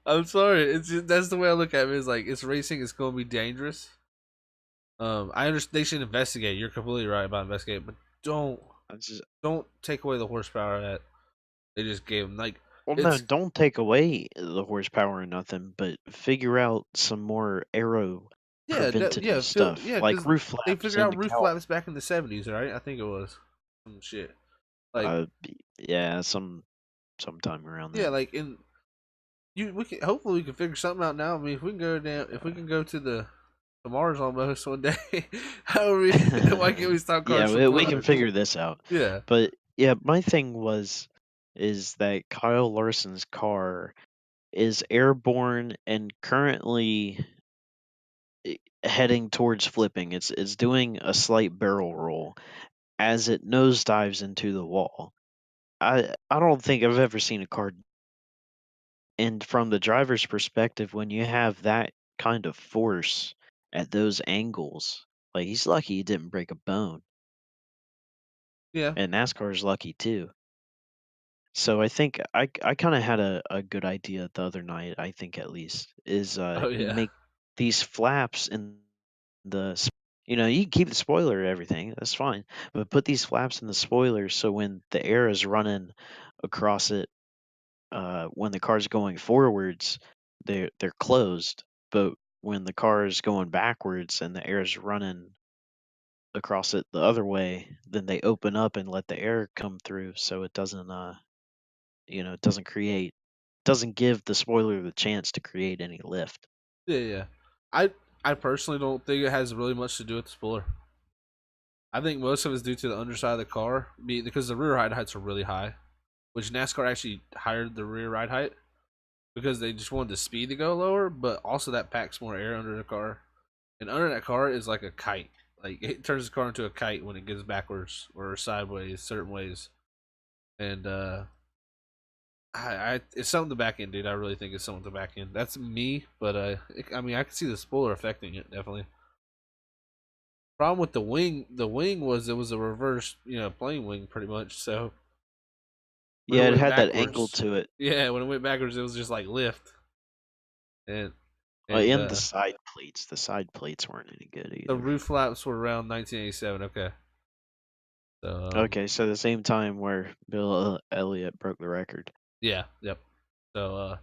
[SPEAKER 1] I'm sorry. That's the way I look at it. Is like it's racing. It's gonna be dangerous. I understand they should investigate. You're completely right about investigating, but don't
[SPEAKER 2] I just,
[SPEAKER 1] don't take away the horsepower that they just gave them. Like
[SPEAKER 2] well, no,
[SPEAKER 1] it's
[SPEAKER 2] don't take away the horsepower or nothing, but figure out some more aero preventative stuff,
[SPEAKER 1] yeah,
[SPEAKER 2] like
[SPEAKER 1] because
[SPEAKER 2] roof
[SPEAKER 1] they
[SPEAKER 2] flaps
[SPEAKER 1] figured
[SPEAKER 2] and
[SPEAKER 1] out
[SPEAKER 2] the
[SPEAKER 1] roof
[SPEAKER 2] cowl.
[SPEAKER 1] flaps back in the '70s, right? I think it was some shit. Like
[SPEAKER 2] Yeah, sometime around
[SPEAKER 1] yeah,
[SPEAKER 2] then.
[SPEAKER 1] like in we can hopefully we can figure something out now. I mean, if we can go down, if we can go to Mars almost one day, how are we? Why can't we stop
[SPEAKER 2] Yeah,
[SPEAKER 1] cars from
[SPEAKER 2] we can
[SPEAKER 1] flipping?
[SPEAKER 2] figure this out.
[SPEAKER 1] Yeah,
[SPEAKER 2] But yeah, my thing is that Kyle Larson's car is airborne and currently heading towards flipping. It's doing a slight barrel roll as it nosedives into the wall. I don't think I've ever seen a car, and from the driver's perspective, when you have that kind of force at those angles, like he's lucky he didn't break a bone.
[SPEAKER 1] yeah.
[SPEAKER 2] And NASCAR's lucky too. So I think I kind of had a good idea the other night. I think at least is
[SPEAKER 1] Oh
[SPEAKER 2] you
[SPEAKER 1] yeah,
[SPEAKER 2] make these flaps in the you can keep the spoiler and everything, that's fine, but put these flaps in the spoiler so when the air is running across it, when the car's going forwards, they're closed, but when the car is going backwards and the air is running across it the other way, then they open up and let the air come through so it doesn't it doesn't give the spoiler the chance to create any lift.
[SPEAKER 1] yeah, yeah. I I personally don't think it has really much to do with the spoiler. I think most of it's due to the underside of the car, because the rear ride heights are really high, which NASCAR actually hired the rear ride height because they just wanted the speed to go lower, but also that packs more air under the car. And under that car is like a kite. Like it turns the car into a kite when it gets backwards or sideways, certain ways. And it's something the back end, dude. I really think it's something the back end. That's me, but I mean, I can see the spoiler affecting it definitely. Problem with the wing was it was a reverse, plane wing pretty much. So when it
[SPEAKER 2] Yeah, it
[SPEAKER 1] went
[SPEAKER 2] had that angle
[SPEAKER 1] backwards,
[SPEAKER 2] to it.
[SPEAKER 1] yeah, when it went backwards, it was just like lift and and
[SPEAKER 2] And the side plates weren't any good
[SPEAKER 1] the
[SPEAKER 2] either.
[SPEAKER 1] roof flaps were around 1987. Okay, so
[SPEAKER 2] Okay, so the same time where Bill Elliott broke the record.
[SPEAKER 1] yeah, yep. So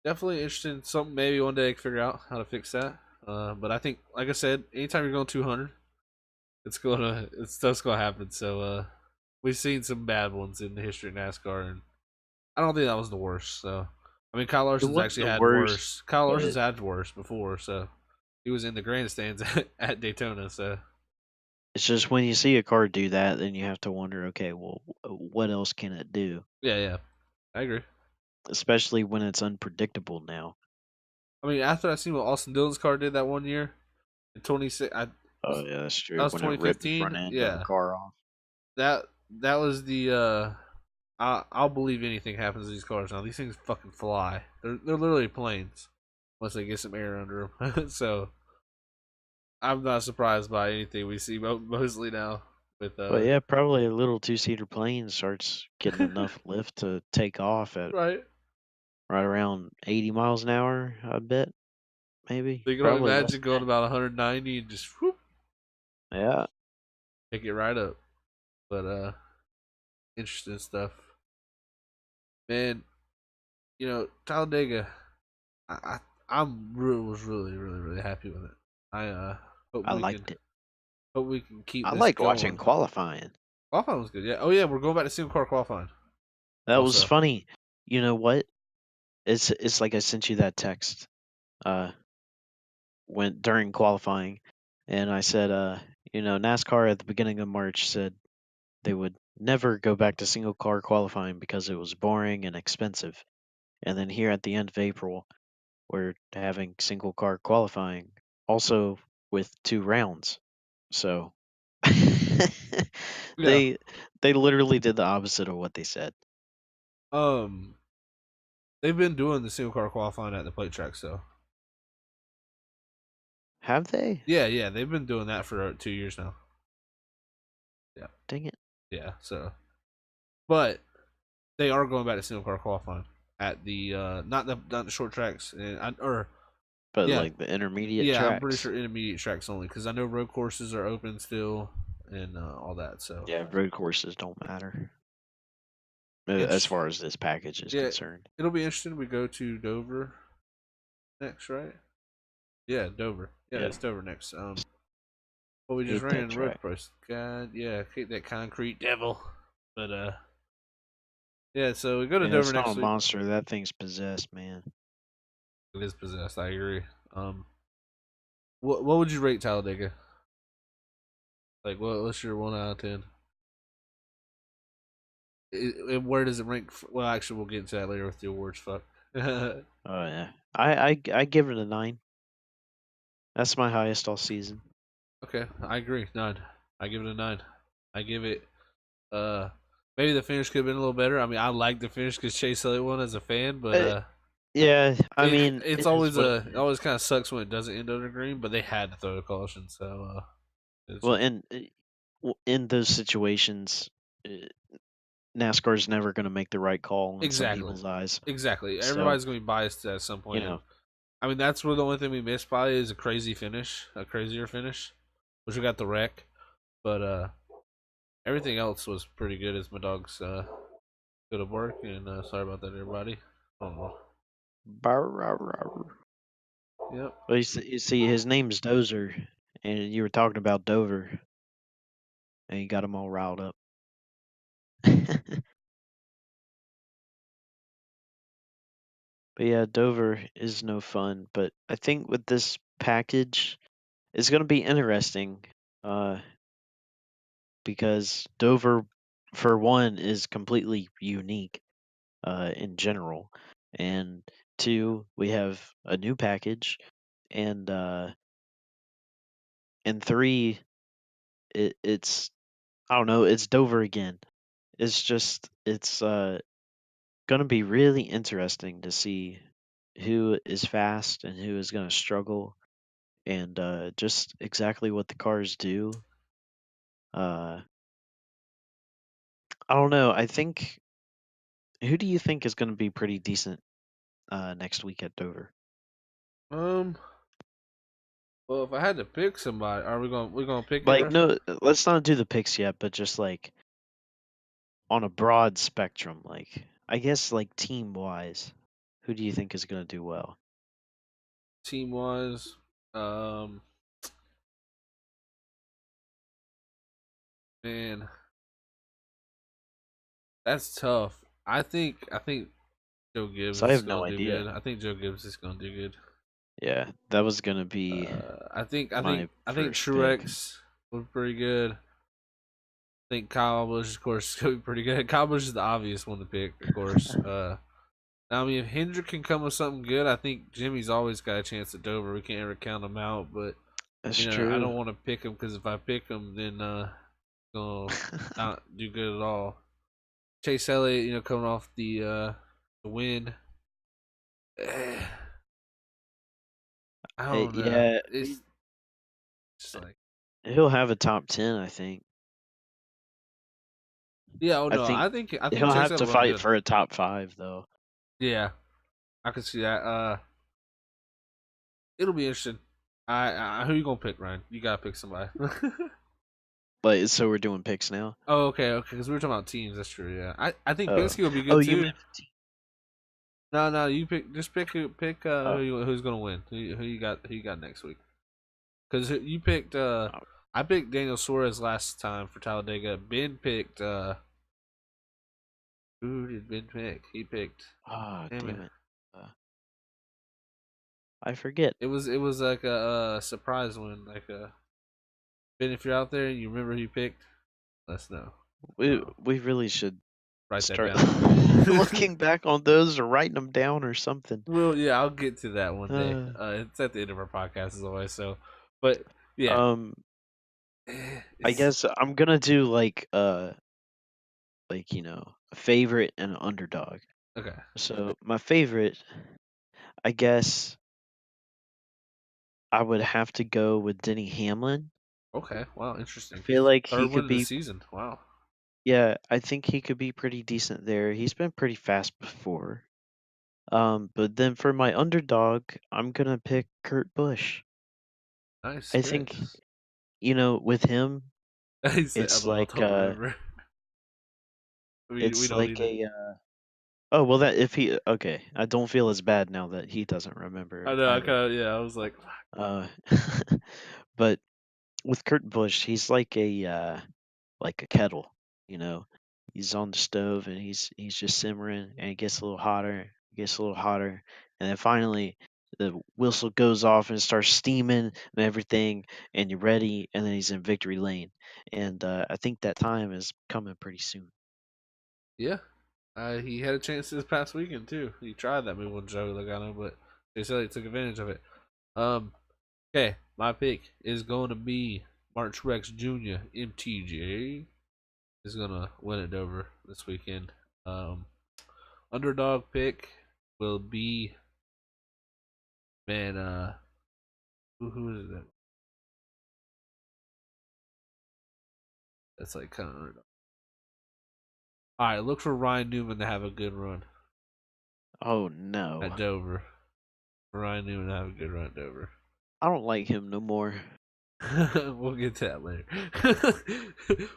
[SPEAKER 1] definitely interesting. Something maybe one day I can figure out how to fix that. But I think, like I said, anytime you're going 200, it's that's gonna happen. So we've seen some bad ones in the history of NASCAR, and I don't think that was the worst. So I mean, Kyle
[SPEAKER 2] It
[SPEAKER 1] Larson's
[SPEAKER 2] wasn't
[SPEAKER 1] actually
[SPEAKER 2] the
[SPEAKER 1] had
[SPEAKER 2] worst,
[SPEAKER 1] worse. Kyle Larson's
[SPEAKER 2] but
[SPEAKER 1] had worse before, so he was in the grandstands at Daytona. So
[SPEAKER 2] it's just when you see a car do that, then you have to wonder, okay, well, what else can it do?
[SPEAKER 1] yeah, yeah, I agree.
[SPEAKER 2] Especially when it's unpredictable now.
[SPEAKER 1] I mean, after I seen what Austin Dillon's car did that one year in 26, I
[SPEAKER 2] Oh
[SPEAKER 1] was
[SPEAKER 2] yeah, that's
[SPEAKER 1] that
[SPEAKER 2] true.
[SPEAKER 1] was
[SPEAKER 2] When it ripped the front
[SPEAKER 1] 2015.
[SPEAKER 2] end of a
[SPEAKER 1] Yeah,
[SPEAKER 2] car off.
[SPEAKER 1] that that was the I'll believe anything happens to these cars now. These things fucking fly. They're literally planes once they get some air under them. So I'm not surprised by anything we see mostly now with
[SPEAKER 2] But yeah, probably a little two-seater plane starts getting enough lift to take off at
[SPEAKER 1] right.
[SPEAKER 2] right around 80 miles an hour, I bet. Maybe.
[SPEAKER 1] So you can only
[SPEAKER 2] Probably less
[SPEAKER 1] imagine
[SPEAKER 2] than
[SPEAKER 1] going about 190 and just whoop,
[SPEAKER 2] that. Yeah.
[SPEAKER 1] pick it right up. But interesting stuff, man. Talladega. I was really happy with it. I hope
[SPEAKER 2] I
[SPEAKER 1] we can
[SPEAKER 2] liked it.
[SPEAKER 1] keep
[SPEAKER 2] I
[SPEAKER 1] this
[SPEAKER 2] like watching
[SPEAKER 1] going.
[SPEAKER 2] qualifying.
[SPEAKER 1] Qualifying was good. Yeah. Oh yeah, we're going back to single car qualifying.
[SPEAKER 2] That was
[SPEAKER 1] Also,
[SPEAKER 2] funny. You know what? It's like I sent you that text uh when during qualifying and I said NASCAR at the beginning of March said they would never go back to single car qualifying because it was boring and expensive. And then here at the end of April, we're having single car qualifying also with 2 rounds. So
[SPEAKER 1] yeah.
[SPEAKER 2] they they literally did the opposite of what they said.
[SPEAKER 1] Um, they've been doing the single car qualifying at the plate tracks, though.
[SPEAKER 2] Have they?
[SPEAKER 1] Yeah, yeah, they've been doing that for 2 years now. Yeah,
[SPEAKER 2] Dang it.
[SPEAKER 1] yeah. So, but they are going back to single car qualifying at the not the short tracks or
[SPEAKER 2] But
[SPEAKER 1] yeah,
[SPEAKER 2] like the intermediate
[SPEAKER 1] yeah. I'm pretty
[SPEAKER 2] tracks.
[SPEAKER 1] sure intermediate tracks only because I know road courses are open still and all that. So,
[SPEAKER 2] Yeah, road courses don't matter as
[SPEAKER 1] inch.
[SPEAKER 2] far as this package is
[SPEAKER 1] Yeah,
[SPEAKER 2] concerned.
[SPEAKER 1] it'll be interesting. We go to Dover next, right? Yeah, Dover. Yeah,
[SPEAKER 2] Yeah,
[SPEAKER 1] it's Dover next. Well, we just
[SPEAKER 2] hate
[SPEAKER 1] ran
[SPEAKER 2] that
[SPEAKER 1] the road
[SPEAKER 2] track.
[SPEAKER 1] course. God, yeah, hate that concrete devil. But yeah. So we go to
[SPEAKER 2] Yeah,
[SPEAKER 1] Dover
[SPEAKER 2] it's not a
[SPEAKER 1] next week.
[SPEAKER 2] monster. That thing's possessed, man.
[SPEAKER 1] It is possessed. I agree. What would you rate Talladega? Like, what's your 1 out of 10? Where does it rank? Well, actually, we'll get into that later with the awards. Fuck. Okay,
[SPEAKER 2] Oh yeah, I give it a 9. That's my highest all season.
[SPEAKER 1] I agree. 9. I give it a 9. I give it. Uh, maybe the finish could have been a little better. I mean, I like the finish because Chase Elliott won as a fan, but
[SPEAKER 2] Uh, yeah, I
[SPEAKER 1] it
[SPEAKER 2] mean
[SPEAKER 1] it's
[SPEAKER 2] it is
[SPEAKER 1] always
[SPEAKER 2] what it
[SPEAKER 1] it
[SPEAKER 2] is.
[SPEAKER 1] always kind of sucks when it doesn't end under green. But they had to throw the caution, so it's
[SPEAKER 2] Well,
[SPEAKER 1] just
[SPEAKER 2] in those situations, NASCAR's never going to make the right call in some
[SPEAKER 1] Exactly,
[SPEAKER 2] people's eyes.
[SPEAKER 1] exactly.
[SPEAKER 2] So,
[SPEAKER 1] Everybody's gonna be biased at some
[SPEAKER 2] you
[SPEAKER 1] point, and
[SPEAKER 2] know,
[SPEAKER 1] I mean that's where the only thing we missed probably is a crazy finish, a crazier finish, which we got the wreck, but everything else was pretty good as my dog's good at work. And sorry about that, everybody. Oh, yep.
[SPEAKER 2] well, you see, his name's Dozer, and you were talking about Dover, and you got him all riled up. But yeah, Dover is no fun. But I think with this package, it's going to be interesting uh, because Dover, for one, is completely unique in general. And two, we have a new package. And three, it's, I don't know, it's Dover again. It's going to be really interesting to see who is fast and who is going to struggle and just exactly what the cars do. Uh, I don't know. I think who do you think is going to be pretty decent next week at Dover?
[SPEAKER 1] Um. Well, if I had to pick somebody, are we gonna pick
[SPEAKER 2] Like,
[SPEAKER 1] every?
[SPEAKER 2] no, let's not do the picks yet, but just like on a broad spectrum, like I guess like team wise, who do you think is going to do well?
[SPEAKER 1] Team wise, um, man, that's tough. I think Joe Gibbs
[SPEAKER 2] So I
[SPEAKER 1] is
[SPEAKER 2] have no
[SPEAKER 1] gonna do good.
[SPEAKER 2] idea.
[SPEAKER 1] I think Joe Gibbs is gonna do good.
[SPEAKER 2] Yeah, that was going to be
[SPEAKER 1] I think I think
[SPEAKER 2] my
[SPEAKER 1] I think
[SPEAKER 2] first pick.
[SPEAKER 1] Truex was pretty good. I think Kyle Busch, of course, is gonna be pretty good. Kyle Busch is the obvious one to pick, of course. Now, I mean, if Hendrick can come with something good, I think Jimmy's always got a chance at Dover. We can't ever count him out, but
[SPEAKER 2] That's
[SPEAKER 1] you know, I
[SPEAKER 2] true.
[SPEAKER 1] don't want to pick him because if I pick him, then gonna not do good at all. Chase Elliott, coming off the win. I don't know.
[SPEAKER 2] Yeah,
[SPEAKER 1] It's just like,
[SPEAKER 2] he'll have a top 10, I think.
[SPEAKER 1] yeah, oh
[SPEAKER 2] I
[SPEAKER 1] no,
[SPEAKER 2] think
[SPEAKER 1] I think
[SPEAKER 2] he'll
[SPEAKER 1] Chase
[SPEAKER 2] have
[SPEAKER 1] Elliott
[SPEAKER 2] to
[SPEAKER 1] will run
[SPEAKER 2] fight
[SPEAKER 1] good.
[SPEAKER 2] for a top 5 though.
[SPEAKER 1] Yeah, I could see that. It'll be interesting. Who you gonna pick, Ryan? You gotta pick somebody.
[SPEAKER 2] But so we're doing picks now.
[SPEAKER 1] Oh, okay, okay. Because we were talking about teams. That's true. Yeah, I think
[SPEAKER 2] Oh.
[SPEAKER 1] Penske will be
[SPEAKER 2] Oh,
[SPEAKER 1] good
[SPEAKER 2] you
[SPEAKER 1] too.
[SPEAKER 2] meant the team.
[SPEAKER 1] No, no, you pick. Just pick
[SPEAKER 2] Oh.
[SPEAKER 1] who's gonna win. Who you got next week? Because you picked.
[SPEAKER 2] Oh,
[SPEAKER 1] I picked Daniel Suarez last time for Talladega. Ben picked. Who did Ben pick? He picked.
[SPEAKER 2] oh,
[SPEAKER 1] Damn it!
[SPEAKER 2] damn it. Uh, I forget.
[SPEAKER 1] It was like a surprise one. Like Ben, if you're out there and you remember who you picked, let us know.
[SPEAKER 2] We really should
[SPEAKER 1] Write that
[SPEAKER 2] start
[SPEAKER 1] down.
[SPEAKER 2] looking back on those or writing them down or something.
[SPEAKER 1] Well, yeah, I'll get to that one day.
[SPEAKER 2] Uh,
[SPEAKER 1] It's at the end of our podcast as always. So, but yeah,
[SPEAKER 2] um, I
[SPEAKER 1] it's
[SPEAKER 2] guess I'm gonna do like a favorite and an underdog.
[SPEAKER 1] okay.
[SPEAKER 2] So my favorite, I guess I would have to go with Denny Hamlin.
[SPEAKER 1] Okay, wow,
[SPEAKER 2] I
[SPEAKER 1] interesting.
[SPEAKER 2] feel like he
[SPEAKER 1] Third win
[SPEAKER 2] could
[SPEAKER 1] of the
[SPEAKER 2] be,
[SPEAKER 1] season. Wow,
[SPEAKER 2] yeah, I think he could be pretty decent there. He's been pretty fast before. But then for my underdog, I'm gonna pick Kurt Busch.
[SPEAKER 1] nice
[SPEAKER 2] I
[SPEAKER 1] pick.
[SPEAKER 2] think, with him,
[SPEAKER 1] He said,
[SPEAKER 2] it's
[SPEAKER 1] "I
[SPEAKER 2] like
[SPEAKER 1] don't remember." We
[SPEAKER 2] it's
[SPEAKER 1] don't
[SPEAKER 2] like
[SPEAKER 1] either.
[SPEAKER 2] a oh well that if he okay, I don't feel as bad now that he doesn't remember
[SPEAKER 1] I
[SPEAKER 2] it
[SPEAKER 1] know. I
[SPEAKER 2] either.
[SPEAKER 1] kind of yeah. I was like,
[SPEAKER 2] Uh, but with Kurt Busch, he's like a kettle, you know. He's on the stove and he's just simmering and it gets a little hotter, gets a little hotter, and then finally the whistle goes off and it starts steaming and everything, and you're ready, and then he's in victory lane, and I think that time is coming pretty soon.
[SPEAKER 1] yeah. He had a chance this past weekend too. He tried that move on Joe Logano, but they said he took advantage of it. Um. Okay, my pick is going to be March Rex Jr. MTJ is gonna win it over this weekend. Um, Underdog pick will be man. Who is that? That's like kind of underdog. All right, look for Ryan Newman to have a good run
[SPEAKER 2] Oh no,
[SPEAKER 1] at Dover. Ryan Newman to have a good run at Dover.
[SPEAKER 2] I don't like him no more.
[SPEAKER 1] We'll get to that later.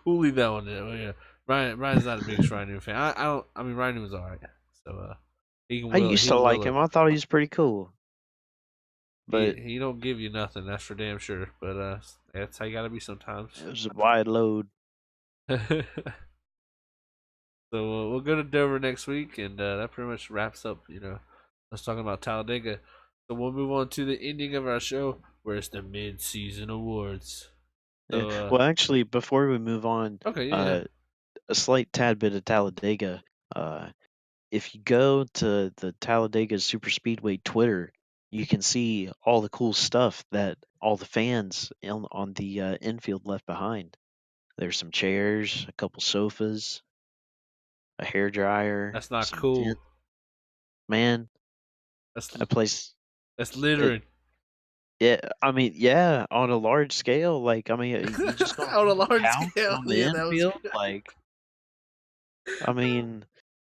[SPEAKER 1] We'll leave that one there. Well, yeah, Ryan's not the biggest Ryan Newman fan. I don't. I mean, Ryan Newman's all right. So he can
[SPEAKER 2] I used to
[SPEAKER 1] he'll
[SPEAKER 2] like
[SPEAKER 1] will
[SPEAKER 2] him.
[SPEAKER 1] it.
[SPEAKER 2] I thought he was pretty cool, but
[SPEAKER 1] He don't give you nothing. That's for damn sure. But that's how you gotta be sometimes.
[SPEAKER 2] it was a wide load.
[SPEAKER 1] So we'll go to Dover next week, and that pretty much wraps up. Us talking about Talladega. So we'll move on to the ending of our show, where it's the mid-season awards.
[SPEAKER 2] Yeah.
[SPEAKER 1] So
[SPEAKER 2] Well, actually, before we move on,
[SPEAKER 1] okay, yeah,
[SPEAKER 2] uh, a slight tad bit of Talladega. If you go to the Talladega Super Speedway Twitter, you can see all the cool stuff that all the fans on the infield left behind. There's some chairs, a couple sofas, a hair dryer,
[SPEAKER 1] that's not
[SPEAKER 2] some tent.
[SPEAKER 1] cool.
[SPEAKER 2] Man,
[SPEAKER 1] That's
[SPEAKER 2] that place.
[SPEAKER 1] that's
[SPEAKER 2] It,
[SPEAKER 1] littering
[SPEAKER 2] yeah, I mean, yeah, on a large scale. Like, I mean, you just gonna
[SPEAKER 1] on a
[SPEAKER 2] leave a
[SPEAKER 1] large
[SPEAKER 2] couch
[SPEAKER 1] scale.
[SPEAKER 2] on the
[SPEAKER 1] Yeah, that was.
[SPEAKER 2] infield? Like, I mean,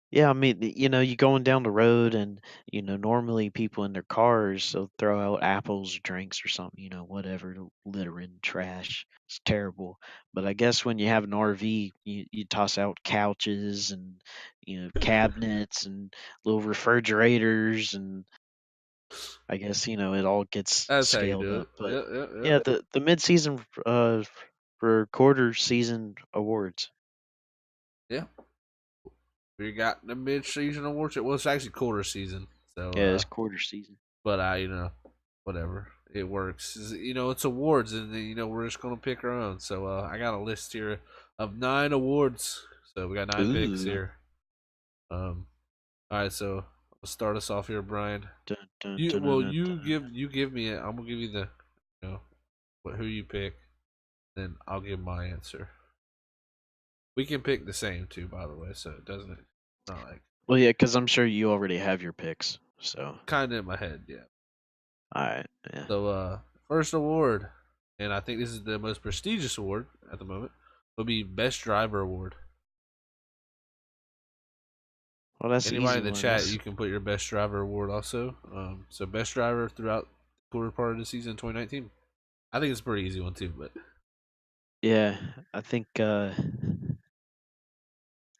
[SPEAKER 2] yeah, I mean, you going down the road and, normally people in their cars, they'll throw out apples, drinks or something, whatever, littering, trash. It's terrible. But I guess when you have an RV, you toss out couches and, cabinets and little refrigerators and I guess, it all gets
[SPEAKER 1] That's how you
[SPEAKER 2] scaled
[SPEAKER 1] do
[SPEAKER 2] up.
[SPEAKER 1] it.
[SPEAKER 2] But
[SPEAKER 1] Yep, yep, yep.
[SPEAKER 2] yeah, the mid-season for quarter season awards.
[SPEAKER 1] Yeah, we got the mid-season awards. Well, it's actually quarter season. So,
[SPEAKER 2] Yeah, it's quarter season.
[SPEAKER 1] but whatever. It works. It's awards, and we're just gonna pick our own. So, I got a list here of 9 awards. So we got 9 picks
[SPEAKER 2] Ooh.
[SPEAKER 1] here. All right. So let's start us off here, Brian.
[SPEAKER 2] Dun, dun,
[SPEAKER 1] You
[SPEAKER 2] dun,
[SPEAKER 1] well,
[SPEAKER 2] dun, dun.
[SPEAKER 1] you give me it. I'm gonna give you the, who you pick. Then I'll give my answer. We can pick the same too, by the way. So it doesn't. It's not like
[SPEAKER 2] Well, yeah, because I'm sure you already have your picks. So,
[SPEAKER 1] kind of in my head. Yeah.
[SPEAKER 2] all right, yeah.
[SPEAKER 1] So first award, and I think this is the most prestigious award at the moment, will be Best Driver Award.
[SPEAKER 2] Well, that's the
[SPEAKER 1] Anybody
[SPEAKER 2] easy
[SPEAKER 1] in the
[SPEAKER 2] one.
[SPEAKER 1] chat,
[SPEAKER 2] That's
[SPEAKER 1] you can put your Best Driver Award also. So Best Driver throughout the quarter part of the season 2019. I think it's a pretty easy one too, but
[SPEAKER 2] yeah. I think.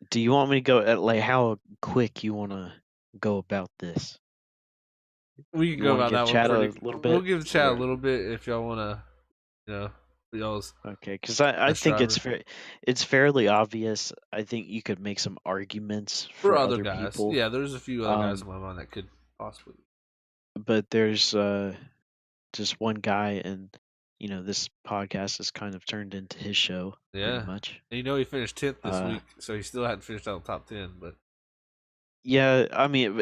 [SPEAKER 2] Do you want me to go at like how quick you want to go about this?
[SPEAKER 1] we can
[SPEAKER 2] You
[SPEAKER 1] go
[SPEAKER 2] want to
[SPEAKER 1] about
[SPEAKER 2] give
[SPEAKER 1] that one
[SPEAKER 2] chat a
[SPEAKER 1] pretty.
[SPEAKER 2] little
[SPEAKER 1] We'll
[SPEAKER 2] bit,
[SPEAKER 1] give the chat a
[SPEAKER 2] or
[SPEAKER 1] little bit if y'all wanna, you know, y'all's
[SPEAKER 2] okay? Because I
[SPEAKER 1] Best
[SPEAKER 2] think
[SPEAKER 1] Driver
[SPEAKER 2] it's fairly obvious. I think you could make some arguments
[SPEAKER 1] for
[SPEAKER 2] for
[SPEAKER 1] other
[SPEAKER 2] other
[SPEAKER 1] guys.
[SPEAKER 2] people.
[SPEAKER 1] Yeah, there's a few other guys in
[SPEAKER 2] Um,
[SPEAKER 1] my mind that could possibly.
[SPEAKER 2] but there's just one guy, and this podcast has kind of turned into his show, pretty
[SPEAKER 1] Yeah,
[SPEAKER 2] much.
[SPEAKER 1] and he finished 10th this
[SPEAKER 2] Uh,
[SPEAKER 1] week, so he still hadn't finished out the top 10. But
[SPEAKER 2] yeah, I mean,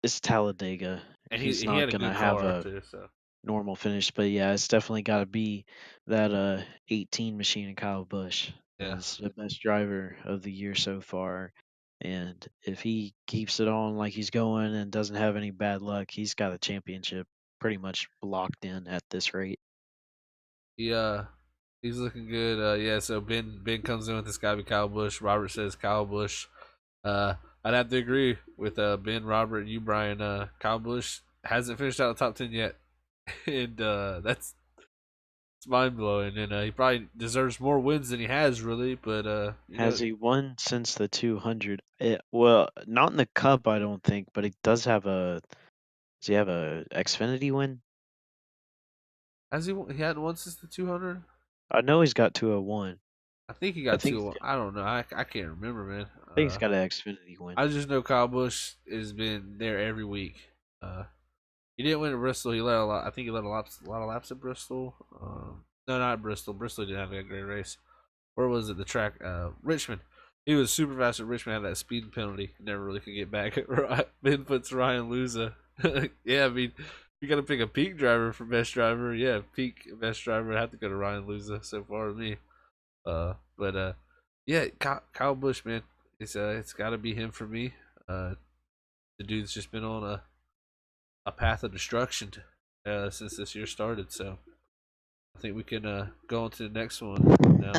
[SPEAKER 2] it's Talladega.
[SPEAKER 1] and
[SPEAKER 2] He's
[SPEAKER 1] he
[SPEAKER 2] not
[SPEAKER 1] had a
[SPEAKER 2] gonna
[SPEAKER 1] good
[SPEAKER 2] have
[SPEAKER 1] car
[SPEAKER 2] a
[SPEAKER 1] too. So
[SPEAKER 2] normal finish, but yeah, it's definitely got to be that 18 machine and Kyle Busch
[SPEAKER 1] yeah,
[SPEAKER 2] as the best driver of the year so far. And if he keeps it on like he's going and doesn't have any bad luck, he's got a championship pretty much locked in at this rate.
[SPEAKER 1] he he's looking good. Yeah, so Ben comes in with this guy, Kyle Busch. Robert says Kyle Busch. Uh, I'd have to agree with Ben, Robert, and you, Brian. Kyle Busch hasn't finished out the top 10 yet, and that's it's mind blowing. And he probably deserves more wins than he has, really. But
[SPEAKER 2] Has he won since the 200? Well, not in the Cup, I don't think, but he does have a. Does he have a Xfinity win?
[SPEAKER 1] has he? He hadn't won since the 200.
[SPEAKER 2] I know he's got 201.
[SPEAKER 1] I think he
[SPEAKER 2] I
[SPEAKER 1] got
[SPEAKER 2] think
[SPEAKER 1] two. I don't know. I can't remember, man.
[SPEAKER 2] he's got an Xfinity win.
[SPEAKER 1] I just know Kyle Busch has been there every week. Uh, he didn't win at Bristol. He led a lot. I think he led a lot of laps at Bristol. No, not at Bristol. Bristol didn't have a great race. Where was it? The track? Richmond. He was super fast at Richmond. Had that speed penalty. Never really could get back. Ben puts Ryan Luza. Yeah, I mean, you got to pick a peak driver for best driver. Yeah, peak best driver. I have to go to Ryan Luza so far with me. But yeah, Kyle Busch, man, it's got to be him for me. The dude's just been on a path of destruction since this year started. So I think we can go on to the next one now.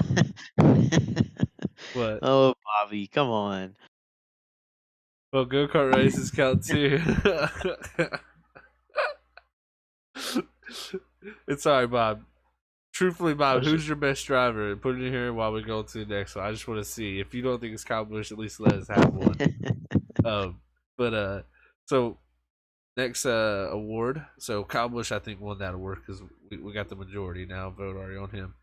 [SPEAKER 1] But
[SPEAKER 2] Oh, Bobby, come on.
[SPEAKER 1] Well, go kart races count too. It's alright, Bob. Truthfully, Bob,
[SPEAKER 2] Push
[SPEAKER 1] who's your best driver? Put it in here while we go to the next one. I just want to see. If you don't think it's Kyle Busch, at least let us have one.
[SPEAKER 2] it.
[SPEAKER 1] But so next award. So Kyle Busch, I think, won that award because we got the majority now. Vote already on him.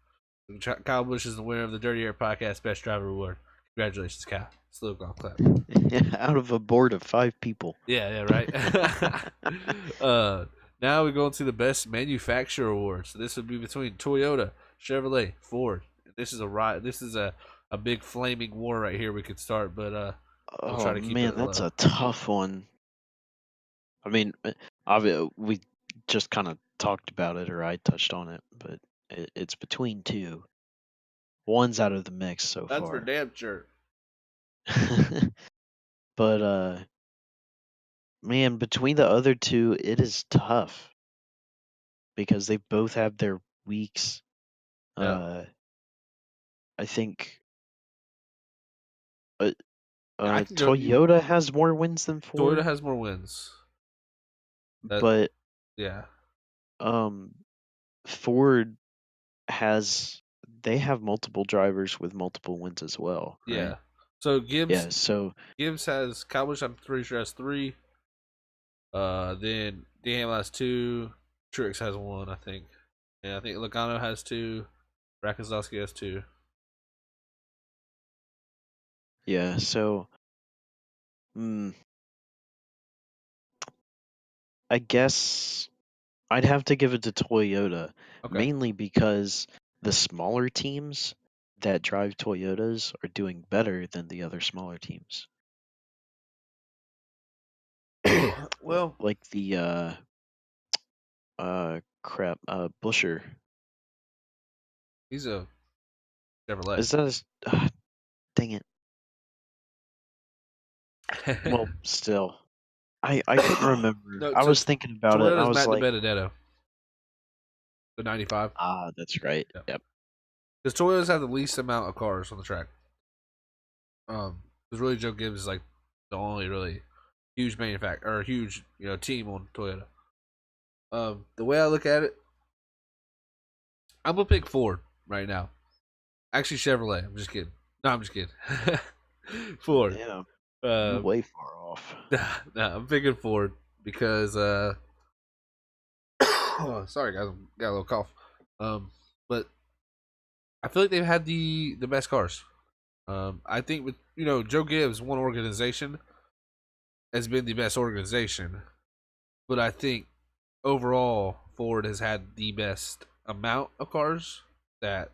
[SPEAKER 1] Kyle Busch is the winner of the Dirty Air Podcast Best Driver Award. Congratulations, Kyle. Slow golf clap.
[SPEAKER 2] Out of a board of 5 people.
[SPEAKER 1] Yeah, right. Now we go into the Best Manufacturer Award. So this would be between Toyota, Chevrolet, Ford. This is a big flaming war right here. We could start, but we'll try
[SPEAKER 2] Oh
[SPEAKER 1] to keep it
[SPEAKER 2] man, that's
[SPEAKER 1] low.
[SPEAKER 2] a tough one. I mean, we just kind of talked about it, or I touched on it, but it's between two. One's out of the mix so
[SPEAKER 1] That's for
[SPEAKER 2] far.
[SPEAKER 1] damn sure.
[SPEAKER 2] But man, between the other two, it is tough because they both have their weeks.
[SPEAKER 1] Yeah,
[SPEAKER 2] I think uh,
[SPEAKER 1] I can go.
[SPEAKER 2] Toyota has more wins than
[SPEAKER 1] Toyota
[SPEAKER 2] Ford,
[SPEAKER 1] has more wins. That
[SPEAKER 2] but
[SPEAKER 1] yeah,
[SPEAKER 2] um, Ford has they have multiple drivers with multiple wins as well, right?
[SPEAKER 1] yeah. So
[SPEAKER 2] Yeah, so
[SPEAKER 1] Gibbs has Cowboys. I'm pretty sure has 3. Then Dan has 2. Truex has 1, I think. And I think Logano has 2. Rakazowski has 2.
[SPEAKER 2] yeah, so mm, I guess I'd have to give it to Toyota,
[SPEAKER 1] Okay.
[SPEAKER 2] mainly because the smaller teams that drive Toyotas are doing better than the other smaller teams.
[SPEAKER 1] Well,
[SPEAKER 2] Like the Busher.
[SPEAKER 1] he's a Chevrolet.
[SPEAKER 2] Is that dang it. Well, still. I couldn't remember.
[SPEAKER 1] No,
[SPEAKER 2] I
[SPEAKER 1] so
[SPEAKER 2] was thinking about it and I
[SPEAKER 1] Toyota's
[SPEAKER 2] was
[SPEAKER 1] Matt
[SPEAKER 2] like,
[SPEAKER 1] DiBenedetto, the 95.
[SPEAKER 2] ah, that's right.
[SPEAKER 1] Yeah.
[SPEAKER 2] Yep.
[SPEAKER 1] Because Toyotas have the least amount of cars on the track. Because really Joe Gibbs is like the only really huge manufacturer or huge team on Toyota. The way I look at it, I'm gonna pick Ford right now. Actually, Chevrolet. I'm just kidding. No, I'm just kidding. Ford.
[SPEAKER 2] Damn. You
[SPEAKER 1] Uh,
[SPEAKER 2] way far off.
[SPEAKER 1] nah, I'm picking Ford because oh, sorry guys, I got a little cough. But I feel like they've had the best cars. I think with Joe Gibbs, one organization has been the best organization, but I think overall Ford has had the best amount of cars that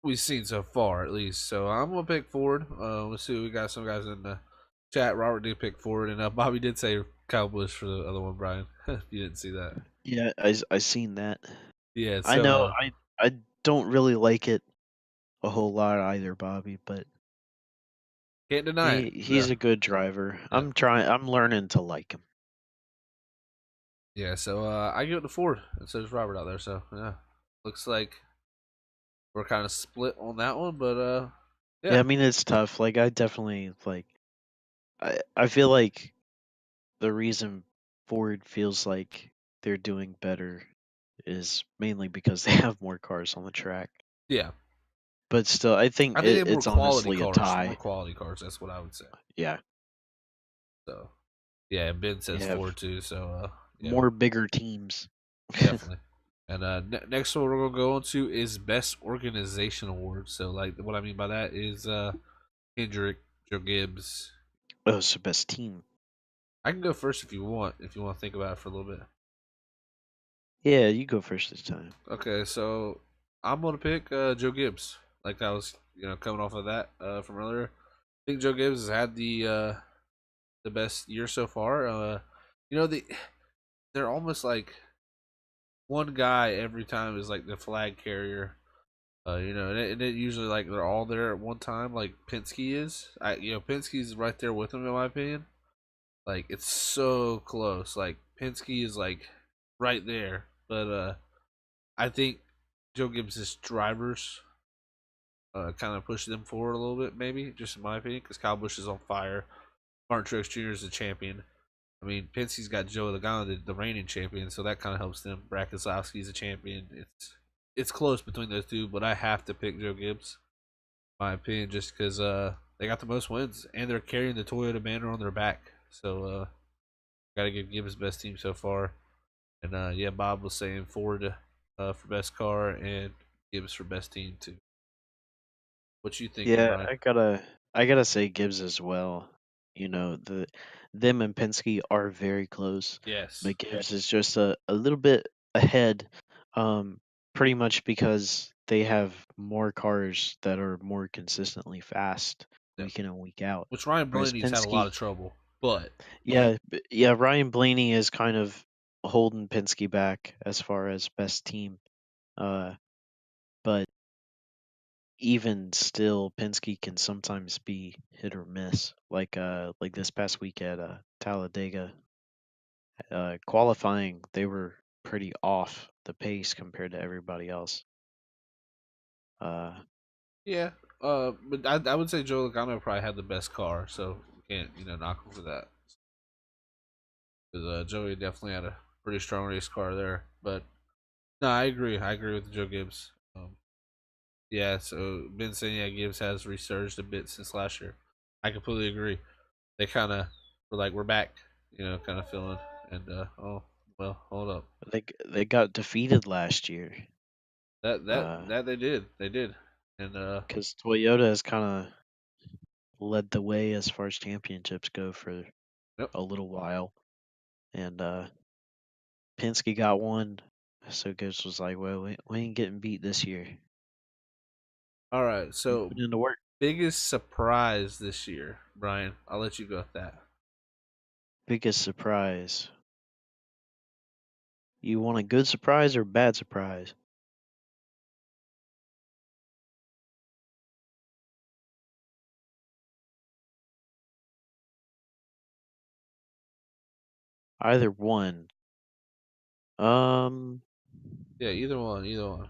[SPEAKER 1] we've seen so far, at least. So I'm gonna pick Ford. Let's see. We got some guys in the chat. Robert did pick Ford, and Bobby did say Kyle Busch for the other one. Brian, if you didn't see that,
[SPEAKER 2] Yeah, I seen that.
[SPEAKER 1] yeah.
[SPEAKER 2] I
[SPEAKER 1] So
[SPEAKER 2] know I don't really like it a whole lot either, Bobby, but
[SPEAKER 1] can't deny it.
[SPEAKER 2] he's
[SPEAKER 1] Yeah,
[SPEAKER 2] a good driver.
[SPEAKER 1] yeah,
[SPEAKER 2] I'm learning to like him.
[SPEAKER 1] yeah. So I give it to Ford, and so does Robert out there. So yeah, looks like we're kind of split on that one, but
[SPEAKER 2] Yeah,
[SPEAKER 1] yeah,
[SPEAKER 2] I mean it's tough. Like I definitely like I feel like the reason Ford feels like they're doing better is mainly because they have more cars on the track.
[SPEAKER 1] yeah.
[SPEAKER 2] But still, I think
[SPEAKER 1] I think they have more
[SPEAKER 2] it's
[SPEAKER 1] quality
[SPEAKER 2] honestly a
[SPEAKER 1] cars. More
[SPEAKER 2] tie.
[SPEAKER 1] quality cars. That's what I would say.
[SPEAKER 2] Yeah,
[SPEAKER 1] So yeah, Ben
[SPEAKER 2] they
[SPEAKER 1] says
[SPEAKER 2] have
[SPEAKER 1] Ford too. So yeah,
[SPEAKER 2] more bigger teams.
[SPEAKER 1] definitely. And next one we're gonna go into is Best Organization Award. So like what I mean by that is Hendrick, Joe Gibbs.
[SPEAKER 2] Oh, it's the best team.
[SPEAKER 1] I can go first if you want. If you want to think about it for a little bit.
[SPEAKER 2] Yeah, you go first this time.
[SPEAKER 1] Okay, so I'm gonna pick Joe Gibbs. Like I was coming off of that from earlier. I think Joe Gibbs has had the best year so far. You know they're almost like one guy every time is like the flag carrier. And it usually like they're all there at one time, like Penske is. Penske's right there with him in my opinion. Like it's so close. Like Penske is like right there, but I think Joe Gibbs' drivers kind of push them forward a little bit, maybe, just in my opinion, because Kyle Busch is on fire. Martin Truex Jr. is a champion. I mean, Penske's got Joe Logano, the reigning champion, so that kind of helps them. Brad Keselowski's a champion. It's close between those two, but I have to pick Joe Gibbs, in my opinion, just because they got the most wins and they're carrying the Toyota banner on their back. So got to give Gibbs best team so far. And yeah, Bob was saying Ford for best car and Gibbs for best team too. What you thinking,
[SPEAKER 2] Yeah,
[SPEAKER 1] Brian?
[SPEAKER 2] I gotta say Gibbs as well. You know, them and Penske are very close,
[SPEAKER 1] Yes.
[SPEAKER 2] but Gibbs is just a little bit ahead, um, pretty much because they have more cars that are more consistently fast
[SPEAKER 1] Yep.
[SPEAKER 2] week in and week out.
[SPEAKER 1] Which Ryan
[SPEAKER 2] Whereas
[SPEAKER 1] Blaney's had a lot
[SPEAKER 2] Penske,
[SPEAKER 1] of trouble, but
[SPEAKER 2] yeah, Ryan Blaney is kind of holding Penske back as far as best team. Uh, but even still, Penske can sometimes be hit or miss. Like this past week at Talladega, qualifying they were pretty off the pace compared to everybody else. Uh,
[SPEAKER 1] yeah. But I would say Joe Logano probably had the best car, so can't knock him for that. Because Joey definitely had a pretty strong race car there. But no, I agree. I agree with Joe Gibbs. Yeah, so Ben saying yeah, Gibbs has resurged a bit since last year. I completely agree. They kind of were like, we're back, kind of feeling. And oh well, hold up.
[SPEAKER 2] they got defeated last year
[SPEAKER 1] That they did, and
[SPEAKER 2] because Toyota has kind of led the way as far as championships go for
[SPEAKER 1] yep.
[SPEAKER 2] a little while, and Penske got one. So Gibbs was like, "Well, we ain't getting beat this year.
[SPEAKER 1] All right,
[SPEAKER 2] We
[SPEAKER 1] so
[SPEAKER 2] put in the work."
[SPEAKER 1] biggest surprise this year, Brian. I'll let you go with that.
[SPEAKER 2] Biggest surprise. You want a good surprise or bad surprise? Either one. Um,
[SPEAKER 1] Yeah, either one, either one.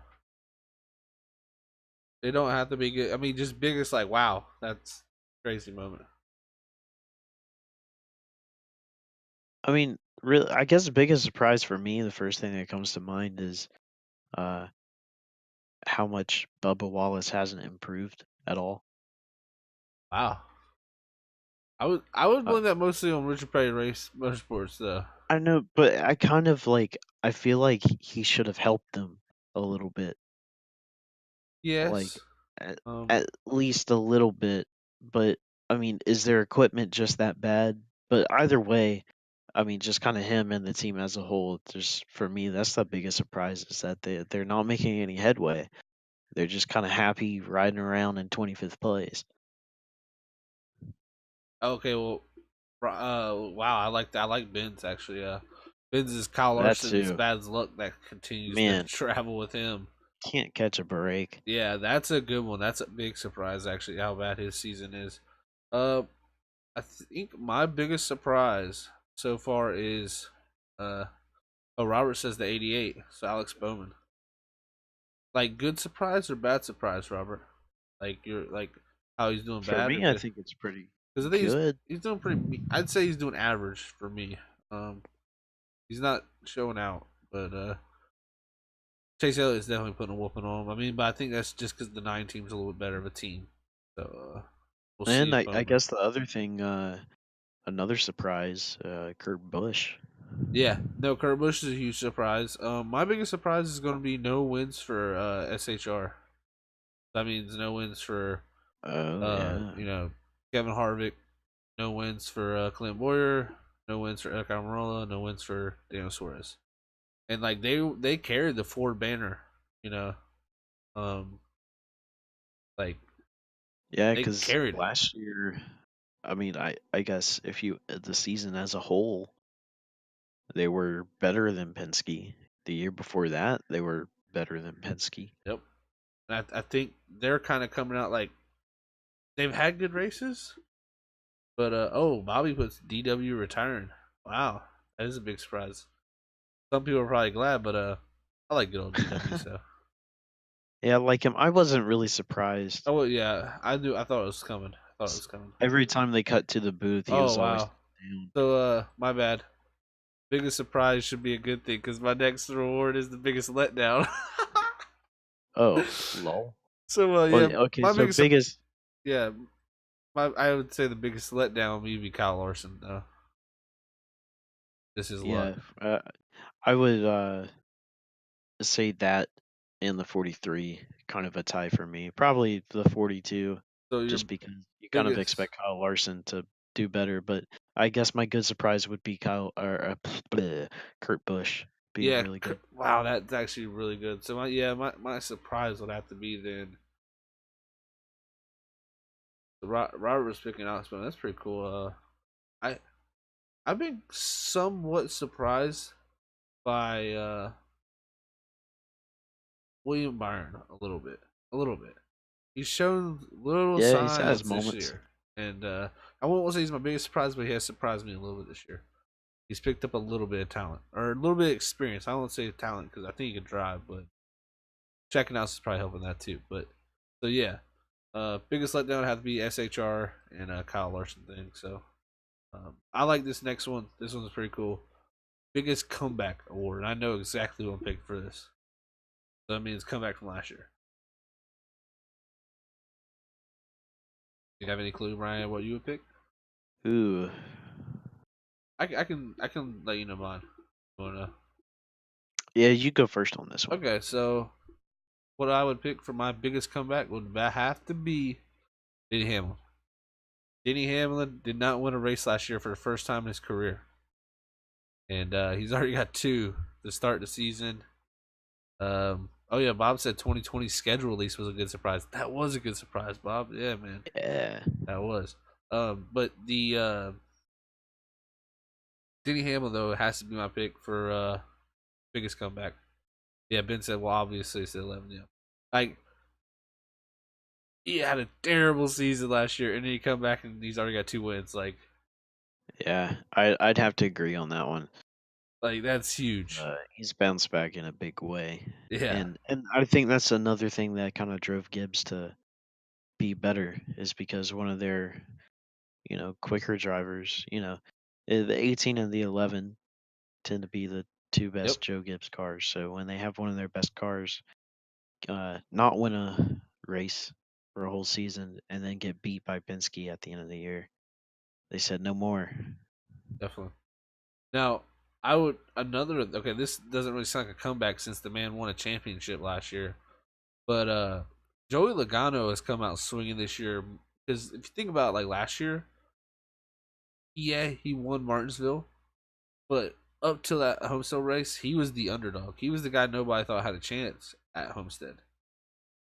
[SPEAKER 1] They don't have to be good. I mean, just biggest like wow, that's crazy moment.
[SPEAKER 2] I mean, really, I guess the biggest surprise for me, the first thing that comes to mind is uh how much Bubba Wallace hasn't improved at all.
[SPEAKER 1] Wow. I would
[SPEAKER 2] Uh,
[SPEAKER 1] blame that mostly on Richard Petty Race Motorsports though.
[SPEAKER 2] I know, but I kind of like I feel like he should have helped them a little bit, like
[SPEAKER 1] Yes.
[SPEAKER 2] at,
[SPEAKER 1] Um.
[SPEAKER 2] at least a little bit. But I mean, is their equipment just that bad? But either way, I mean, just kind of him and the team as a whole. Just for me, that's the biggest surprise is that they're not making any headway. They're just kind of happy riding around in 25th place.
[SPEAKER 1] Okay. Well. Wow. I like Ben's actually. Ben's is Kyle
[SPEAKER 2] That
[SPEAKER 1] Larson's
[SPEAKER 2] too,
[SPEAKER 1] bad luck that continues to
[SPEAKER 2] man,
[SPEAKER 1] travel with him.
[SPEAKER 2] can't catch a break.
[SPEAKER 1] Yeah, that's a good one. That's a big surprise actually. How bad his season is. Uh, I think my biggest surprise so far is uh. Oh, Robert says the 88. So Alex Bowman. Like good surprise or bad surprise, Robert? Like you're like how he's doing
[SPEAKER 2] For
[SPEAKER 1] bad or
[SPEAKER 2] me, I
[SPEAKER 1] good?
[SPEAKER 2] think it's pretty
[SPEAKER 1] Because I think he's
[SPEAKER 2] good.
[SPEAKER 1] he's doing pretty. I'd say he's doing average for me. Um, he's not showing out, but Chase Elliott's definitely putting a whooping on him. I mean, but I think that's just because the 9 team's a little bit better of a team. So we'll see
[SPEAKER 2] And
[SPEAKER 1] if
[SPEAKER 2] I
[SPEAKER 1] Bowman.
[SPEAKER 2] guess the other thing, another surprise, Kurt Busch.
[SPEAKER 1] Yeah, no, Kurt Busch is a huge surprise. My biggest surprise is going to be no wins for SHR. That means no wins for
[SPEAKER 2] Oh yeah,
[SPEAKER 1] Kevin Harvick. No wins for Clint Boyer. No wins for Eric Almirola. No wins for Daniel Suarez. And like they carried the Ford banner, you know, um, like
[SPEAKER 2] yeah.
[SPEAKER 1] they
[SPEAKER 2] Because
[SPEAKER 1] carried it.
[SPEAKER 2] last year, I mean, I guess if you the season as a whole, they were better than Penske. The year before that, they were better than Penske.
[SPEAKER 1] Yep. And I think they're kind of coming out like they've had good races, but oh, Bobby puts DW retiring. Wow, that is a big surprise. Some people are probably glad, but I like good old DW. So
[SPEAKER 2] Yeah, I like him. I wasn't really surprised.
[SPEAKER 1] Oh well, yeah, I knew. I thought it was coming. I thought it was coming.
[SPEAKER 2] Every time they cut to the booth, he
[SPEAKER 1] Oh
[SPEAKER 2] was always
[SPEAKER 1] wow.
[SPEAKER 2] down.
[SPEAKER 1] So my bad. Biggest surprise should be a good thing because my next reward is the biggest letdown.
[SPEAKER 2] Oh, lol.
[SPEAKER 1] So
[SPEAKER 2] Well,
[SPEAKER 1] yeah,
[SPEAKER 2] okay,
[SPEAKER 1] my
[SPEAKER 2] so
[SPEAKER 1] biggest
[SPEAKER 2] biggest.
[SPEAKER 1] yeah, I would say the biggest letdown would be Kyle Larson though. This is luck.
[SPEAKER 2] Yeah, I would say that and the 43 kind of a tie for me. Probably the 42,
[SPEAKER 1] So your
[SPEAKER 2] just because you kind of
[SPEAKER 1] biggest
[SPEAKER 2] expect Kyle Larson to do better. But I guess my good surprise would be Kyle or Kurt Busch being
[SPEAKER 1] yeah,
[SPEAKER 2] really good.
[SPEAKER 1] wow, that's actually really good. So my surprise would have to be then Robert was picking out, but that's pretty cool. I I've been somewhat surprised by William Byron a little bit. He's shown little
[SPEAKER 2] Yeah, he's has
[SPEAKER 1] signs this
[SPEAKER 2] moments.
[SPEAKER 1] year, and I won't say he's my biggest surprise, but he has surprised me a little bit this year. He's picked up a little bit of talent or a little bit of experience. I don't want to say talent because I think he can drive, but checking out is probably helping that too. But so yeah, biggest letdown would have to be SHR and Kyle Larson thing. So I like this next one. This one's pretty cool. Biggest comeback award. And I know exactly what I'm picking for this. So that means comeback from last year. Do you have any clue, Ryan, what you would pick?
[SPEAKER 2] Ooh,
[SPEAKER 1] I can let you know mine. You wanna?
[SPEAKER 2] yeah, you go first on this one.
[SPEAKER 1] Okay, so what I would pick for my biggest comeback would have to be Denny Hamlin. Denny Hamlin did not win a race last year for the first time in his career, and he's already got two to start the season. Oh yeah, Bob said 2020 schedule release was a good surprise. That was a good surprise, Bob. Yeah, man,
[SPEAKER 2] Yeah,
[SPEAKER 1] that was. But the Denny Hamlin though has to be my pick for biggest comeback. Yeah, Ben said, well, obviously it's 11. Yeah, like he had a terrible season last year, and then he come back and he's already got two wins.
[SPEAKER 2] yeah, I'd have to agree on that one.
[SPEAKER 1] That's huge.
[SPEAKER 2] He's bounced back in a big way,
[SPEAKER 1] Yeah.
[SPEAKER 2] and I think that's another thing that kind of drove Gibbs to be better is because one of their quicker drivers, the 18 and the 11 tend to be the two
[SPEAKER 1] Yep.
[SPEAKER 2] best Joe Gibbs cars. So when they have one of their best cars not win a race for a whole season and then get beat by Penske at the end of the year, they said no more.
[SPEAKER 1] Definitely. Now, I would another. Okay, this doesn't really sound like a comeback since the man won a championship last year, but Joey Logano has come out swinging this year. Because if you think about last year, yeah, he won Martinsville, but up to that Homestead race, he was the underdog. He was the guy nobody thought had a chance at Homestead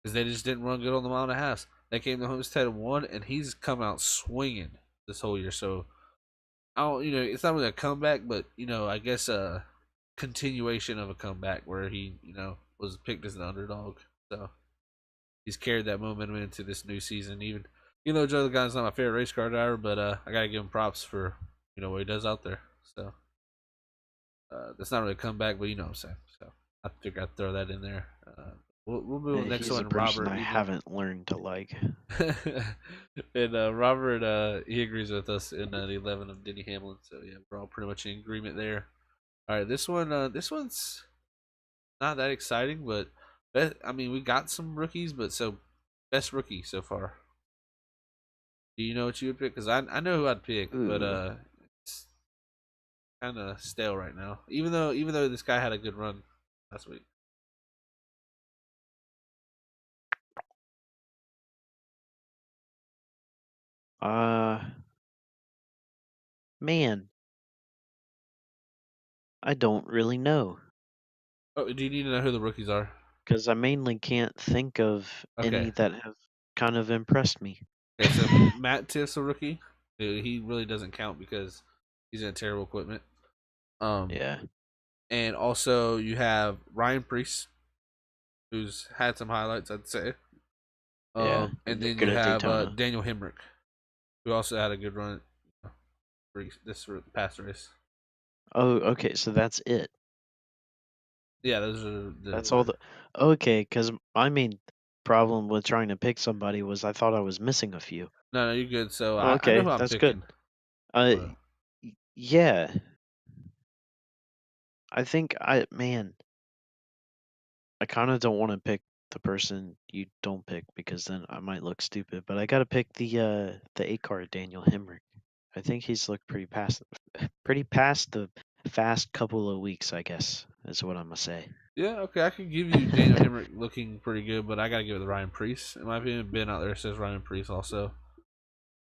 [SPEAKER 1] because they just didn't run good on the mile and a half. They came to Homestead and won, and he's come out swinging this whole year. So I don't, it's not really a comeback, but I guess a continuation of a comeback where he, was picked as an underdog. So he's carried that momentum into this new season. Even though Joe Logano's not my favorite race car driver, but I gotta give him props for what he does out there. So that's not really a comeback, but you know what I'm saying. So I figured I'd throw that in there. We'll move on to the next
[SPEAKER 2] He's a
[SPEAKER 1] one.
[SPEAKER 2] person
[SPEAKER 1] Robert,
[SPEAKER 2] I haven't learned to like.
[SPEAKER 1] and Robert, he agrees with us in the 11 of Denny Hamlin. So yeah, we're all pretty much in agreement there. All right, this one's not that exciting, but I mean, we got some rookies, but so best rookie so far. Do you know what you would pick? Because I know who I'd pick, but
[SPEAKER 2] Ooh.
[SPEAKER 1] it's kind of stale right now. Even though this guy had a good run last week.
[SPEAKER 2] Uh, Man, I don't really know
[SPEAKER 1] Oh, do you need to know who the rookies are?
[SPEAKER 2] because I mainly can't think of
[SPEAKER 1] Okay,
[SPEAKER 2] any that have kind of impressed me.
[SPEAKER 1] okay. So Matt Tiff's a rookie. He really doesn't count because he's in terrible equipment. Um,
[SPEAKER 2] Yeah,
[SPEAKER 1] and also you have Ryan Priest, who's had some highlights, I'd say.
[SPEAKER 2] yeah,
[SPEAKER 1] And
[SPEAKER 2] and they're
[SPEAKER 1] then
[SPEAKER 2] good
[SPEAKER 1] you
[SPEAKER 2] at
[SPEAKER 1] have
[SPEAKER 2] Daytona.
[SPEAKER 1] Daniel Hemrick, who also had a good run for this past race.
[SPEAKER 2] Oh, okay, so that's it.
[SPEAKER 1] Yeah, those are
[SPEAKER 2] That's all
[SPEAKER 1] the
[SPEAKER 2] the okay. Because my main problem with trying to pick somebody was I thought I was missing a few.
[SPEAKER 1] no, no, you're good. So I know
[SPEAKER 2] Okay,
[SPEAKER 1] who I'm
[SPEAKER 2] that's good.
[SPEAKER 1] picking.
[SPEAKER 2] Uh,
[SPEAKER 1] Well,
[SPEAKER 2] yeah, I think man, I kind of don't want to pick the person you don't pick because then I might look stupid. But I got to pick the 8 card Daniel Hemrick. I think he's looked pretty past the fast couple of weeks. I guess is what I'm gonna say.
[SPEAKER 1] yeah, okay, I could give you Daniel Hemrick looking pretty good, but I gotta give it to Ryan Priest. In my opinion, Ben out there says Ryan Priest also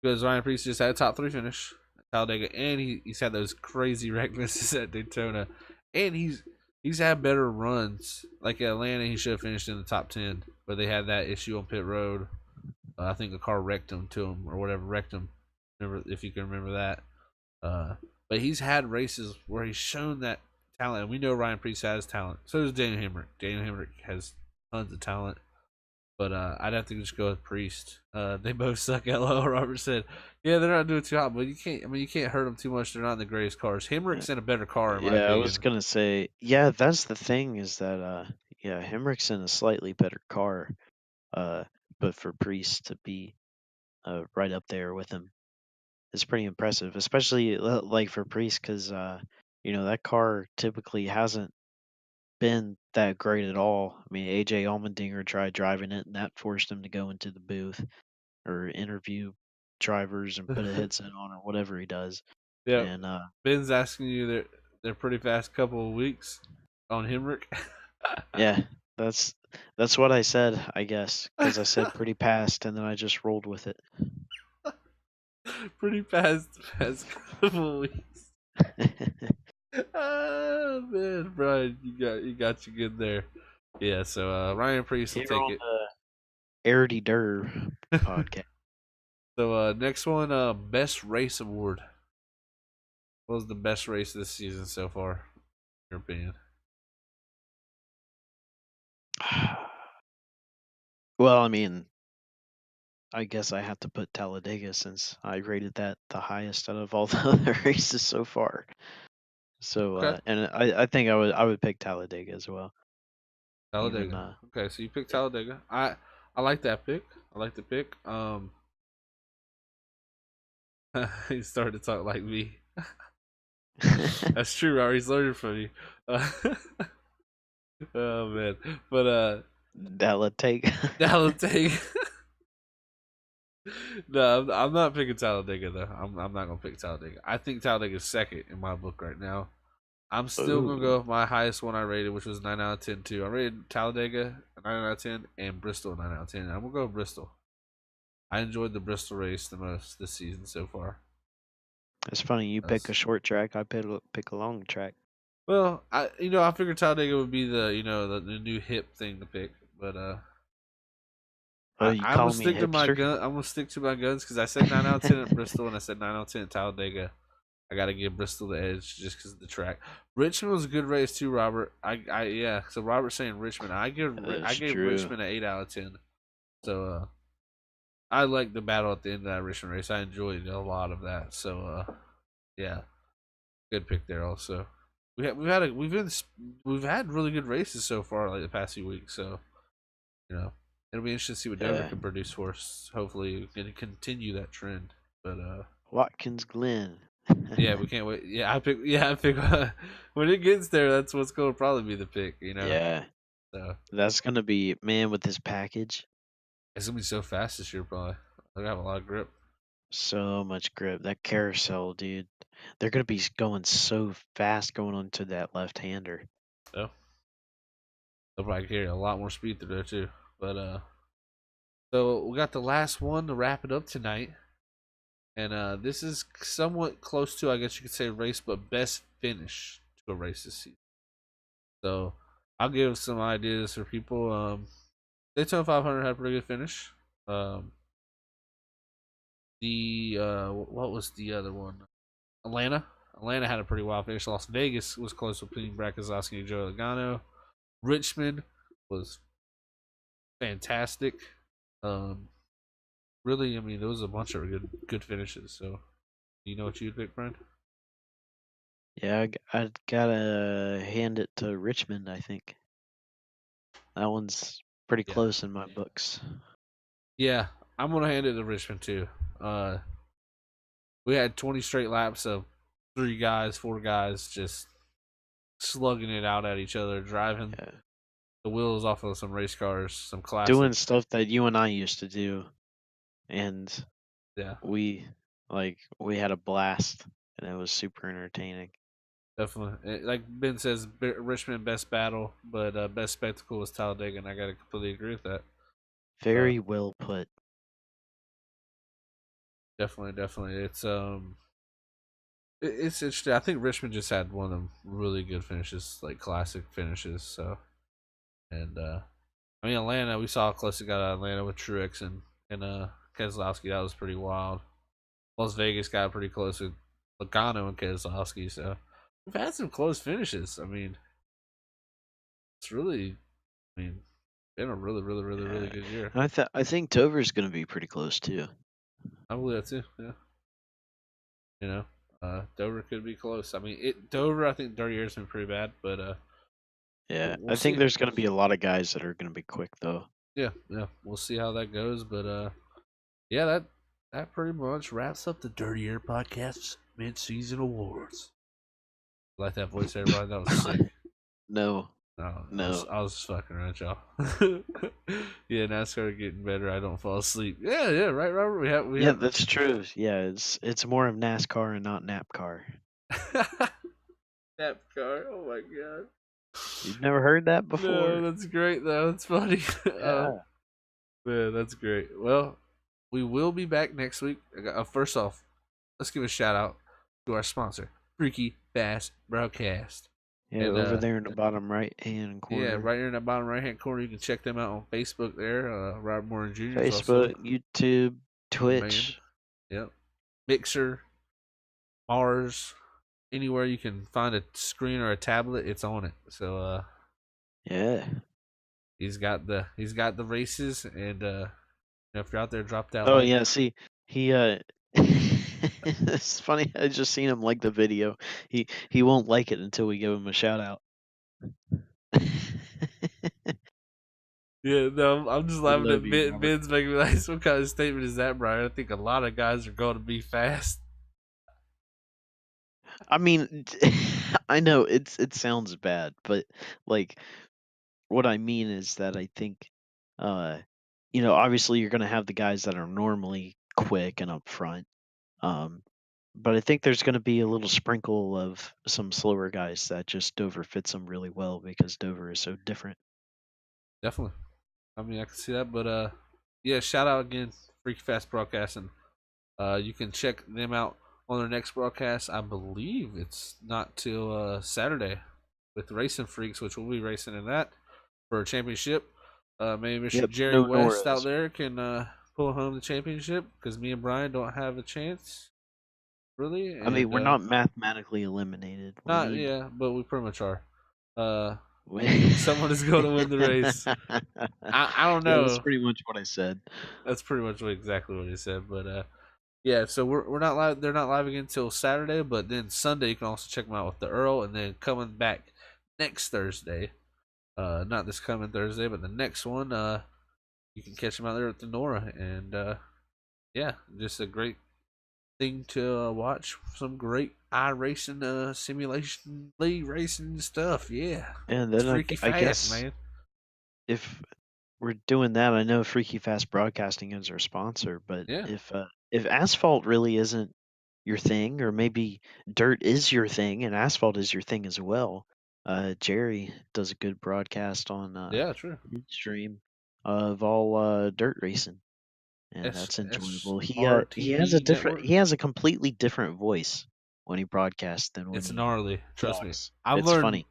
[SPEAKER 1] because Ryan Priest just had a top three finish at Talladega, and he's had those crazy wreck misses at Daytona, and he's had better runs. Like at Atlanta, he should have finished in the top 10, but they had that issue on pit road. I think a car wrecked him to him or whatever, wrecked him. Remember if you can remember that. Uh, but he's had races where he's shown that talent. And we know Ryan Priest has talent. So does Daniel Hemrick. Daniel Hemrick has tons of talent. But I'd have to just go with Priest. They both suck. LO Robert said, "Yeah, they're not doing too hot, but you can't. I mean, you can't hurt them too much. They're not in the greatest cars.
[SPEAKER 2] Uh,
[SPEAKER 1] Hemrick's in a better car, in my
[SPEAKER 2] Yeah, I was
[SPEAKER 1] opinion.
[SPEAKER 2] gonna say, yeah, that's the thing is that yeah, Hemrick's in a slightly better car, uh, but for Priest to be right up there with him is pretty impressive, especially like for Priest because that car typically hasn't been that great at all. I mean, AJ Allmendinger tried driving it, and that forced him to go into the booth or interview drivers and put a headset on or whatever he does.
[SPEAKER 1] Yep.
[SPEAKER 2] And
[SPEAKER 1] Ben's asking you they're pretty fast couple of weeks on Hemrick.
[SPEAKER 2] yeah, that's that's what I said, I guess, because I said pretty past, and then I just rolled with it.
[SPEAKER 1] Pretty fast couple of weeks. Oh man, Brian, you got you good there. Yeah, so Ryan Priest will
[SPEAKER 2] Here
[SPEAKER 1] take
[SPEAKER 2] on
[SPEAKER 1] it.
[SPEAKER 2] the Arity Dur podcast.
[SPEAKER 1] So next one, best race award. What was the best race this season so far? In your opinion?
[SPEAKER 2] Well, I mean, I guess I have to put Talladega since I rated that the highest out of all the other races so far. So,
[SPEAKER 1] Okay,
[SPEAKER 2] and I think I would pick Talladega as well. Even
[SPEAKER 1] Talladega. Okay, so you picked Talladega. I like that pick. I like the pick. He started to talk like me. That's true, Robert. He's learning from you. Oh man, but
[SPEAKER 2] Talladega.
[SPEAKER 1] Talladega. No, I'm not picking Talladega though. I'm not gonna pick Talladega. I think Talladega's second in my book right now. I'm still gonna
[SPEAKER 2] Ooh,
[SPEAKER 1] go with my highest one I rated, which was 9 out of 10 too. I rated Talladega a 9 out of 10 and Bristol a 9 out of 10. I'm gonna go with Bristol. I enjoyed the Bristol race the most this season so far.
[SPEAKER 2] it's funny. You pick a
[SPEAKER 1] That's,
[SPEAKER 2] short track. I pick a long track.
[SPEAKER 1] well, I figured Talladega would be the new hip thing to pick, but
[SPEAKER 2] Oh,
[SPEAKER 1] I
[SPEAKER 2] you
[SPEAKER 1] I'm gonna
[SPEAKER 2] calling me a
[SPEAKER 1] stick to my
[SPEAKER 2] hipster?
[SPEAKER 1] gun. I'm gonna stick to my guns because I said 9 out of 10 at Bristol and I said 9 out of 10 at Talladega. I gotta give Bristol the edge just because of the track. Richmond was a good race too, Robert. Yeah. So Robert's saying Richmond. I
[SPEAKER 2] That's
[SPEAKER 1] gave
[SPEAKER 2] true.
[SPEAKER 1] Richmond an 8 out of 10. So I like the battle at the end of that Richmond race. I enjoyed a lot of that. So yeah, good pick there. Also, we've had really good races so far like the past few weeks. So you know it'll be interesting to see what Dover
[SPEAKER 2] Yeah,
[SPEAKER 1] can produce for us. Hopefully, we can continue that trend. But
[SPEAKER 2] Watkins Glen.
[SPEAKER 1] yeah, we can't wait. I pick when it gets there. That's what's going to probably be the pick.
[SPEAKER 2] Yeah,
[SPEAKER 1] So
[SPEAKER 2] that's gonna be man with this package.
[SPEAKER 1] it's gonna be so fast this year. Probably they're gonna have a lot of grip.
[SPEAKER 2] So much grip. That carousel, dude. They're gonna be going so fast going onto that left-hander.
[SPEAKER 1] So they'll probably carry a lot more speed through there too. But so we got the last one to wrap it up tonight, and this is somewhat close to, I guess you could say, race, but best finish to a race this season. So I'll give some ideas for people. Daytona 500 had a pretty good finish. Um, the what was the other one? Atlanta. Atlanta had a pretty wild finish. Las Vegas was close with beating Brad Keselowski and Joe Logano. Richmond was fantastic. Um, really, I mean, there was a bunch of good finishes. So, you know what you'd pick, Brian?
[SPEAKER 2] Yeah, I'd gotta hand it to Richmond. I think that one's pretty
[SPEAKER 1] Yeah,
[SPEAKER 2] close in my books.
[SPEAKER 1] yeah. I'm gonna hand it to Richmond too. Uh, we had 20 straight laps of three guys, four guys just slugging it out at each other, driving
[SPEAKER 2] Yeah,
[SPEAKER 1] the wheels off of some race cars, some classic.
[SPEAKER 2] doing stuff that you and I used to do, and
[SPEAKER 1] Yeah,
[SPEAKER 2] we we had a blast, and it was super entertaining.
[SPEAKER 1] definitely. Like Ben says, Richmond best battle, but best spectacle was Talladega, and I gotta completely agree with that. Uh,
[SPEAKER 2] Very well put.
[SPEAKER 1] definitely, definitely. It's interesting. I think Richmond just had one of them really good finishes, like classic finishes. So, and I mean Atlanta, we saw how close it got out of Atlanta with Truex and Keselowski. That was pretty wild. Las Vegas got pretty close with Logano and Keselowski. So we've had some close finishes. I mean, it's really, I mean, been a really, really, really, really
[SPEAKER 2] Yeah,
[SPEAKER 1] good year.
[SPEAKER 2] and I think Dover's gonna be pretty close too.
[SPEAKER 1] I believe that too. Yeah, you know, Dover could be close. I mean, Dover. I think their year's been pretty bad, but
[SPEAKER 2] Yeah,
[SPEAKER 1] we'll
[SPEAKER 2] I think
[SPEAKER 1] see.
[SPEAKER 2] there's gonna be a lot of guys that are gonna be quick though.
[SPEAKER 1] Yeah, yeah, we'll see how that goes. But yeah, that pretty much wraps up the Dirty Air Podcast's mid-season awards. Like that voice, everybody. That was sick.
[SPEAKER 2] No,
[SPEAKER 1] No,
[SPEAKER 2] no.
[SPEAKER 1] I was just fucking around, y'all. Yeah, NASCAR getting better. I don't fall asleep. Yeah, yeah, right, Robert. We
[SPEAKER 2] Yeah,
[SPEAKER 1] have
[SPEAKER 2] that's true. Yeah, it's more of NASCAR and not NAPCAR.
[SPEAKER 1] nap car. Oh my god.
[SPEAKER 2] You've never heard that
[SPEAKER 1] No,
[SPEAKER 2] before?
[SPEAKER 1] that's great though. That's funny.
[SPEAKER 2] Yeah.
[SPEAKER 1] Man, that's great. Well, we will be back next week. First off, let's give a shout out to our sponsor, Freaky Fast Broadcast.
[SPEAKER 2] Yeah,
[SPEAKER 1] And
[SPEAKER 2] over there in the bottom right hand
[SPEAKER 1] yeah,
[SPEAKER 2] corner.
[SPEAKER 1] right here in the bottom right hand corner, you can check them out on Facebook. There, Robert Moore Jr. is also
[SPEAKER 2] Facebook, YouTube,
[SPEAKER 1] the man.
[SPEAKER 2] Twitch.
[SPEAKER 1] Yep, Mixer, Mars, anywhere you can find a screen or a tablet, it's on it. So
[SPEAKER 2] Yeah.
[SPEAKER 1] he's got the races, and if you're out there, drop that
[SPEAKER 2] Oh
[SPEAKER 1] like.
[SPEAKER 2] yeah, see, he it's funny, I just seen him like the video. He won't like it until we give him a shout out.
[SPEAKER 1] Yeah, no, I'm just
[SPEAKER 2] We
[SPEAKER 1] laughing
[SPEAKER 2] love
[SPEAKER 1] at
[SPEAKER 2] you, Robert.
[SPEAKER 1] Ben's making me like, what kind of statement is that, Brian? I think a lot of guys are going to be fast.
[SPEAKER 2] I mean, I know it sounds bad, but like what I mean is that I think, uh, obviously you're going to have the guys that are normally quick and upfront, um, but I think there's going to be a little sprinkle of some slower guys that just Dover fits them really well because Dover is so different.
[SPEAKER 1] Definitely. I mean, I can see that, but yeah, shout out again, Freaky Fast Broadcasting. You can check them out on their next broadcast. I believe it's not till Saturday with Racing Freaks, which we'll be racing in that for a championship. Maybe Mr.
[SPEAKER 2] Yep,
[SPEAKER 1] Jerry
[SPEAKER 2] no
[SPEAKER 1] West out
[SPEAKER 2] Noras.
[SPEAKER 1] there can pull home the championship because me and Brian don't have a chance really,
[SPEAKER 2] I mean,
[SPEAKER 1] and
[SPEAKER 2] we're not mathematically eliminated. We
[SPEAKER 1] not
[SPEAKER 2] need.
[SPEAKER 1] yeah, but we pretty much are. Uh,
[SPEAKER 2] We...
[SPEAKER 1] someone is going to win the race. I don't
[SPEAKER 2] Yeah, that's
[SPEAKER 1] know.
[SPEAKER 2] pretty much what I said.
[SPEAKER 1] That's pretty much exactly what he said, but yeah, so we're not live. They're not live again until Saturday, but then Sunday you can also check them out with the Earl, and then coming back next Thursday. Not this coming Thursday, but the next one. You can catch them out there at the Nora, and yeah, just a great thing to watch. Some great iRacing simulation league racing stuff. Yeah,
[SPEAKER 2] And
[SPEAKER 1] it's
[SPEAKER 2] then
[SPEAKER 1] freaky
[SPEAKER 2] I
[SPEAKER 1] fast,
[SPEAKER 2] guess
[SPEAKER 1] man.
[SPEAKER 2] if we're doing that, I know Freaky Fast Broadcasting is our sponsor, but
[SPEAKER 1] Yeah,
[SPEAKER 2] if asphalt really isn't your thing, or maybe dirt is your thing and asphalt is your thing as well, Jerry does a good broadcast on
[SPEAKER 1] yeah, true.
[SPEAKER 2] his stream of all dirt racing, and
[SPEAKER 1] S
[SPEAKER 2] that's
[SPEAKER 1] S
[SPEAKER 2] enjoyable.
[SPEAKER 1] R
[SPEAKER 2] He
[SPEAKER 1] T
[SPEAKER 2] has a
[SPEAKER 1] D
[SPEAKER 2] different
[SPEAKER 1] network.
[SPEAKER 2] he has a completely different voice when he broadcasts than when
[SPEAKER 1] It's
[SPEAKER 2] he
[SPEAKER 1] gnarly. Trust me.
[SPEAKER 2] talks.
[SPEAKER 1] I've
[SPEAKER 2] It's
[SPEAKER 1] learned.
[SPEAKER 2] funny.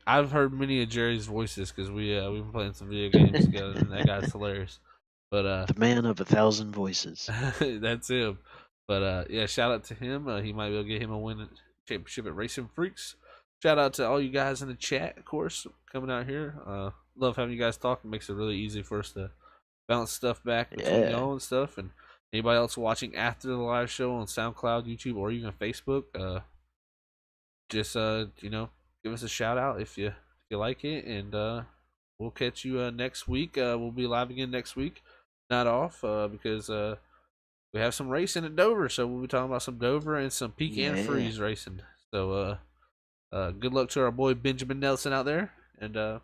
[SPEAKER 1] I've heard many of Jerry's voices because we've been playing some video games together, and that guy's hilarious. But
[SPEAKER 2] The man of 1,000 voices.
[SPEAKER 1] that's him. But yeah, shout out to him. He might be able to get him a win at championship at Racing Freaks. Shout out to all you guys in the chat, of course, coming out here. Love having you guys talk. It makes it really easy for us to bounce stuff back between
[SPEAKER 2] Yeah.
[SPEAKER 1] y'all and stuff. And anybody else watching after the live show on SoundCloud, YouTube, or even Facebook, just give us a shout out if you like it, and we'll catch you next week. We'll be live again next week, not off because we have some racing at Dover, so we'll be talking about some Dover and some peak
[SPEAKER 2] Yeah.
[SPEAKER 1] antifreeze racing. So good luck to our boy Benjamin Nelson out there, and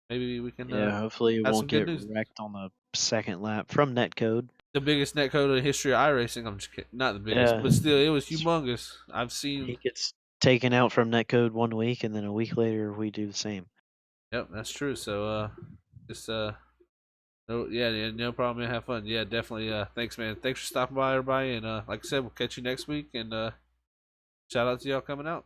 [SPEAKER 1] maybe we can
[SPEAKER 2] Yeah, hopefully it
[SPEAKER 1] have
[SPEAKER 2] won't
[SPEAKER 1] some good
[SPEAKER 2] get
[SPEAKER 1] news.
[SPEAKER 2] wrecked on the second lap from netcode.
[SPEAKER 1] The biggest netcode in the history of iRacing. I'm just kidding. Not the biggest,
[SPEAKER 2] Yeah.
[SPEAKER 1] but still, it was humongous. I've seen.
[SPEAKER 2] He gets taken out from netcode 1 week, and then a week later we do the same.
[SPEAKER 1] Yep, that's true. So just no, yeah, no problem, man. Have fun. Yeah, definitely. Thanks, man. Thanks for stopping by, everybody. And like I said, we'll catch you next week. And shout out to y'all coming out.